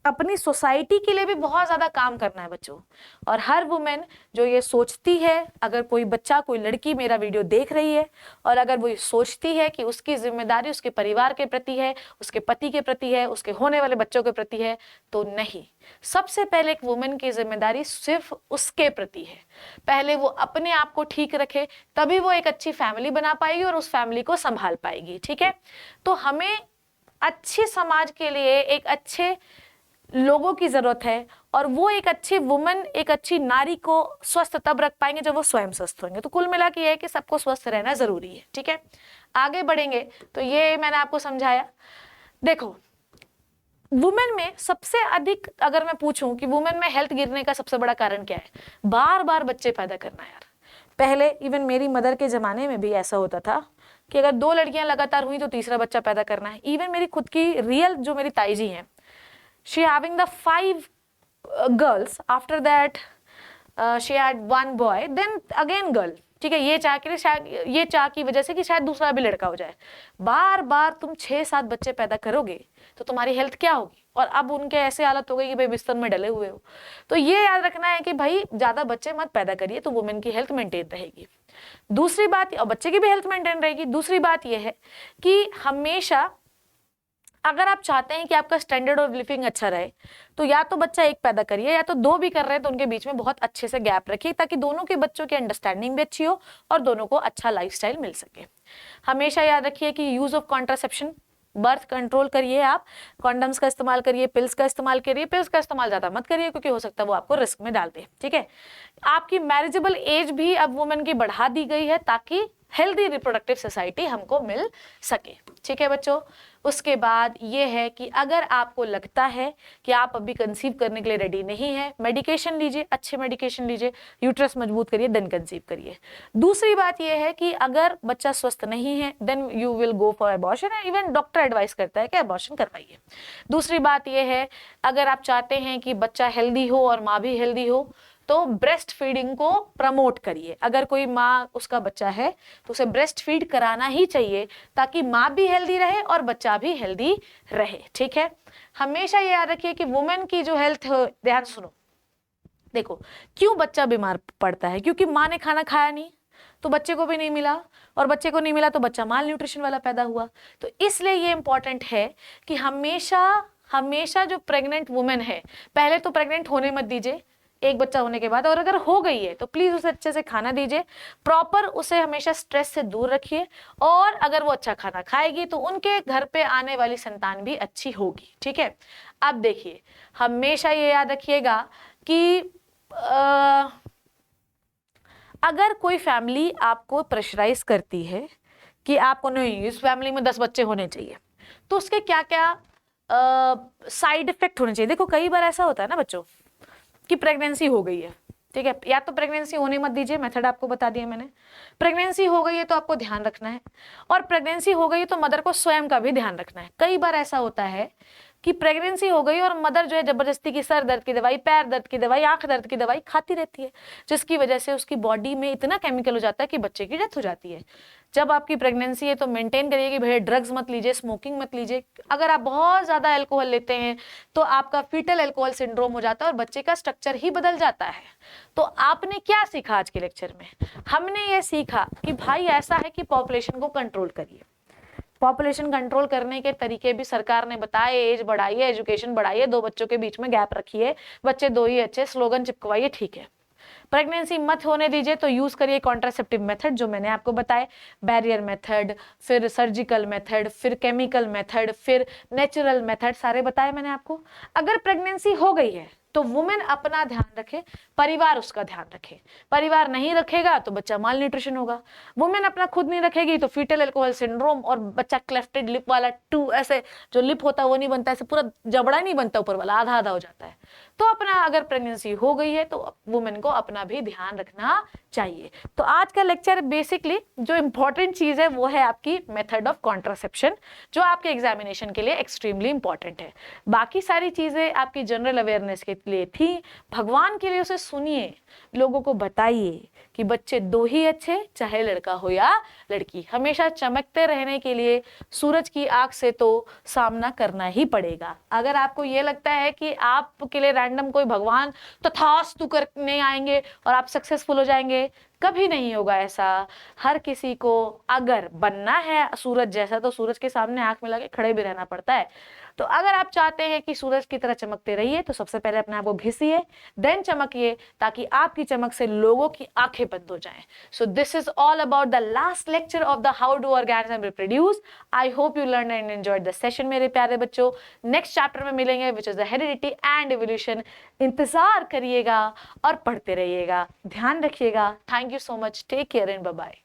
अपनी सोसाइटी के लिए भी बहुत ज्यादा काम करना है बच्चों। और हर वुमेन जो ये सोचती है, अगर कोई बच्चा, कोई लड़की मेरा वीडियो देख रही है और अगर वो ये सोचती है कि उसकी जिम्मेदारी उसके परिवार के प्रति है, उसके पति के प्रति है, उसके होने वाले बच्चों के प्रति है, तो नहीं। सबसे पहले एक वुमेन की जिम्मेदारी सिर्फ उसके प्रति है। पहले वो अपने आप को ठीक रखे, तभी वो एक अच्छी फैमिली बना पाएगी और उस फैमिली को संभाल पाएगी, ठीक है। तो हमें अच्छे समाज के लिए एक अच्छे लोगों की जरूरत है, और वो एक अच्छी वुमन, एक अच्छी नारी को स्वस्थ तब रख पाएंगे जब वो स्वयं स्वस्थ होंगे। तो कुल मिला के ये है कि सबको स्वस्थ रहना जरूरी है, ठीक है। आगे बढ़ेंगे तो ये मैंने आपको समझाया। देखो वुमेन में सबसे अधिक, अगर मैं पूछूं कि वुमेन में हेल्थ गिरने का सबसे बड़ा कारण क्या है? बार बार बच्चे पैदा करना यार। पहले इवन मेरी मदर के जमाने में भी ऐसा होता था कि अगर 2 लड़कियां लगातार हुई तो तीसरा बच्चा पैदा करना है। इवन मेरी खुद की रियल जो मेरी ताई जी हैं, she having the 5 girls, after that she had 1 boy, then again girl, ठीक है। ये चाह के लिए, शायद ये चाह की वजह से कि शायद दूसरा भी लड़का हो जाए। बार बार तुम 6-7 बच्चे पैदा करोगे तो तुम्हारी हेल्थ क्या होगी? और अब उनके ऐसे हालत हो गई कि भाई बिस्तर में डले हुए हो। तो ये याद रखना है कि भाई ज्यादा बच्चे मत पैदा करिए, तो वुमेन की हेल्थ मेंटेन रहेगी। दूसरी बात, और बच्चे की भी हेल्थ मेंटेन रहेगी। दूसरी बात यह है कि हमेशा अगर आप चाहते हैं कि आपका स्टैंडर्ड ऑफ लिविंग अच्छा रहे, तो या तो बच्चा 1 पैदा करिए, या तो 2 भी कर रहे हैं तो उनके बीच में बहुत अच्छे से गैप रखिए, ताकि दोनों के बच्चों की अंडरस्टैंडिंग भी अच्छी हो और दोनों को अच्छा लाइफस्टाइल मिल सके। हमेशा याद रखिए कि use of contraception, birth control करिए, आप कॉन्डम्स का इस्तेमाल करिए, पिल्स का इस्तेमाल करिए। पिल्स का इस्तेमाल ज्यादा मत करिए क्योंकि हो सकता है वो आपको रिस्क में डाल दे, ठीक है। आपकी मैरिजेबल एज भी अब वुमेन की बढ़ा दी गई है ताकि हेल्दी रिप्रोडक्टिव सोसाइटी हमको मिल सके, ठीक है बच्चों। उसके बाद ये है कि अगर आपको लगता है कि आप अभी कंसीव करने के लिए रेडी नहीं है, मेडिकेशन लीजिए, अच्छे मेडिकेशन लीजिए, यूट्रस मजबूत करिए, देन कंसीव करिए। दूसरी बात ये है कि अगर बच्चा स्वस्थ नहीं है then you will go for abortion, even doctor advice करता है कि अबॉर्शन करवाइए। दूसरी बात ये है, अगर आप चाहते हैं कि बच्चा हेल्दी हो और माँ भी हेल्दी हो, तो ब्रेस्ट फीडिंग को प्रमोट करिए। अगर कोई माँ, उसका बच्चा है तो उसे ब्रेस्ट फीड कराना ही चाहिए, ताकि माँ भी हेल्दी रहे और बच्चा भी हेल्दी रहे, ठीक है। हमेशा ये याद रखिए कि वुमेन की जो हेल्थ, ध्यान सुनो, देखो क्यों बच्चा बीमार पड़ता है? क्योंकि माँ ने खाना खाया नहीं तो बच्चे को भी नहीं मिला, और बच्चे को नहीं मिला तो बच्चा माल न्यूट्रिशन वाला पैदा हुआ। तो इसलिए ये इंपॉर्टेंट है कि हमेशा जो प्रेग्नेंट वुमेन है, पहले तो प्रेग्नेंट होने मत दीजिए 1 बच्चा होने के बाद, और अगर हो गई है तो प्लीज उसे अच्छे से खाना दीजिए, प्रॉपर उसे हमेशा स्ट्रेस से दूर रखिए, और अगर वो अच्छा खाना खाएगी तो उनके घर पे आने वाली संतान भी अच्छी होगी, ठीक है। अब देखिए, हमेशा ये याद रखिएगा कि अगर कोई फैमिली आपको प्रेशराइज करती है कि आपको नहीं, इस फैमिली में 10 बच्चे होने चाहिए, तो उसके क्या क्या साइड इफेक्ट होने चाहिए। देखो कई बार ऐसा होता है ना बच्चों कि प्रेगनेंसी हो गई है, ठीक है, या तो प्रेगनेंसी होने मत दीजिए, मेथड आपको बता दिया मैंने। प्रेगनेंसी हो गई है तो आपको ध्यान रखना है, और प्रेगनेंसी हो गई है तो मदर को स्वयं का भी ध्यान रखना है। कई बार ऐसा होता है कि प्रेगनेंसी हो गई और मदर जो है जबरदस्ती की सर दर्द की दवाई, पैर दर्द की दवाई, आंख दर्द की दवाई खाती रहती है, जिसकी वजह से उसकी बॉडी में इतना केमिकल हो जाता है कि बच्चे की डेथ हो जाती है। जब आपकी प्रेगनेंसी है तो मेंटेन करिए कि भैया ड्रग्स मत लीजिए, स्मोकिंग मत लीजिए। अगर आप बहुत ज्यादा अल्कोहल लेते हैं तो आपका फीटल अल्कोहल सिंड्रोम हो जाता है और बच्चे का स्ट्रक्चर ही बदल जाता है। तो आपने क्या सीखा आज के लेक्चर में? हमने ये सीखा कि भाई ऐसा है कि पॉपुलेशन को कंट्रोल करिए। पॉपुलेशन कंट्रोल करने के तरीके भी सरकार ने बताए, एज बढ़ाइए, एजुकेशन बढ़ाइए, 2 बच्चों के बीच में गैप रखिए, बच्चे 2 ही अच्छे, स्लोगन चिपकवाइए, ठीक है। प्रेगनेंसी मत होने दीजिए तो यूज करिए कॉन्ट्रासेप्टिव मेथड जो मैंने आपको बताए, बैरियर मेथड, फिर सर्जिकल मेथड, फिर केमिकल मेथड, फिर नेचुरल मेथड, सारे बताए मैंने आपको। अगर प्रेगनेंसी हो गई है तो वुमेन अपना ध्यान रखे, परिवार उसका ध्यान रखे। परिवार नहीं रखेगा तो बच्चा माल न्यूट्रिशन होगा। वुमेन अपना खुद नहीं रखेगी तो फीटल एल्कोहल सिंड्रोम और बच्चा क्लेफ्टेड लिप वाला टू, ऐसे जो लिप होता है वो नहीं बनता, ऐसे पूरा जबड़ा नहीं बनता, ऊपर वाला आधा आधा हो जाता है। तो अपना अगर प्रेगनेंसी हो गई है तो वुमेन को अपना भी ध्यान रखना चाहिए। तो आज का लेक्चर बेसिकली जो इंपॉर्टेंट चीज है वो है आपकी मेथड ऑफ कॉन्ट्रासेप्शन, जो आपके एग्जामिनेशन के लिए एक्सट्रीमली इंपॉर्टेंट है। बाकी सारी चीजें आपकी जनरल अवेयरनेस के लिए थी। भगवान के लिए उसे सुनिए, लोगों को बताइए कि बच्चे दो ही अच्छे, चाहे लड़का हो या लड़की, हमेशा चमकते रहने के लिए सूरज की आंख से तो सामना करना ही पड़ेगा। अगर आपको ये लगता है कि आपके लिए रैंडम कोई भगवान तथास्तु करने आएंगे और आप सक्सेसफुल हो जाएंगे, कभी नहीं होगा ऐसा। हर किसी को अगर बनना है सूरज जैसा तो सूरज के सामने आंख मिला के खड़े भी रहना पड़ता है। तो अगर आप चाहते हैं कि सूरज की तरह चमकते रहिए तो सबसे पहले अपने आप को घिसिए, देन चमकिए, ताकि आपकी चमक से लोगों की आंखें बंद हो जाएं। So this is all about the last lecture of the how do organism reproduce. I hope you learn and enjoyed the session मेरे प्यारे बच्चों। नेक्स्ट चैप्टर में मिलेंगे which is the heredity and evolution. इंतजार करिएगा और पढ़ते रहिएगा। ध्यान रखिएगा। Thank you so much. Take care and bye bye.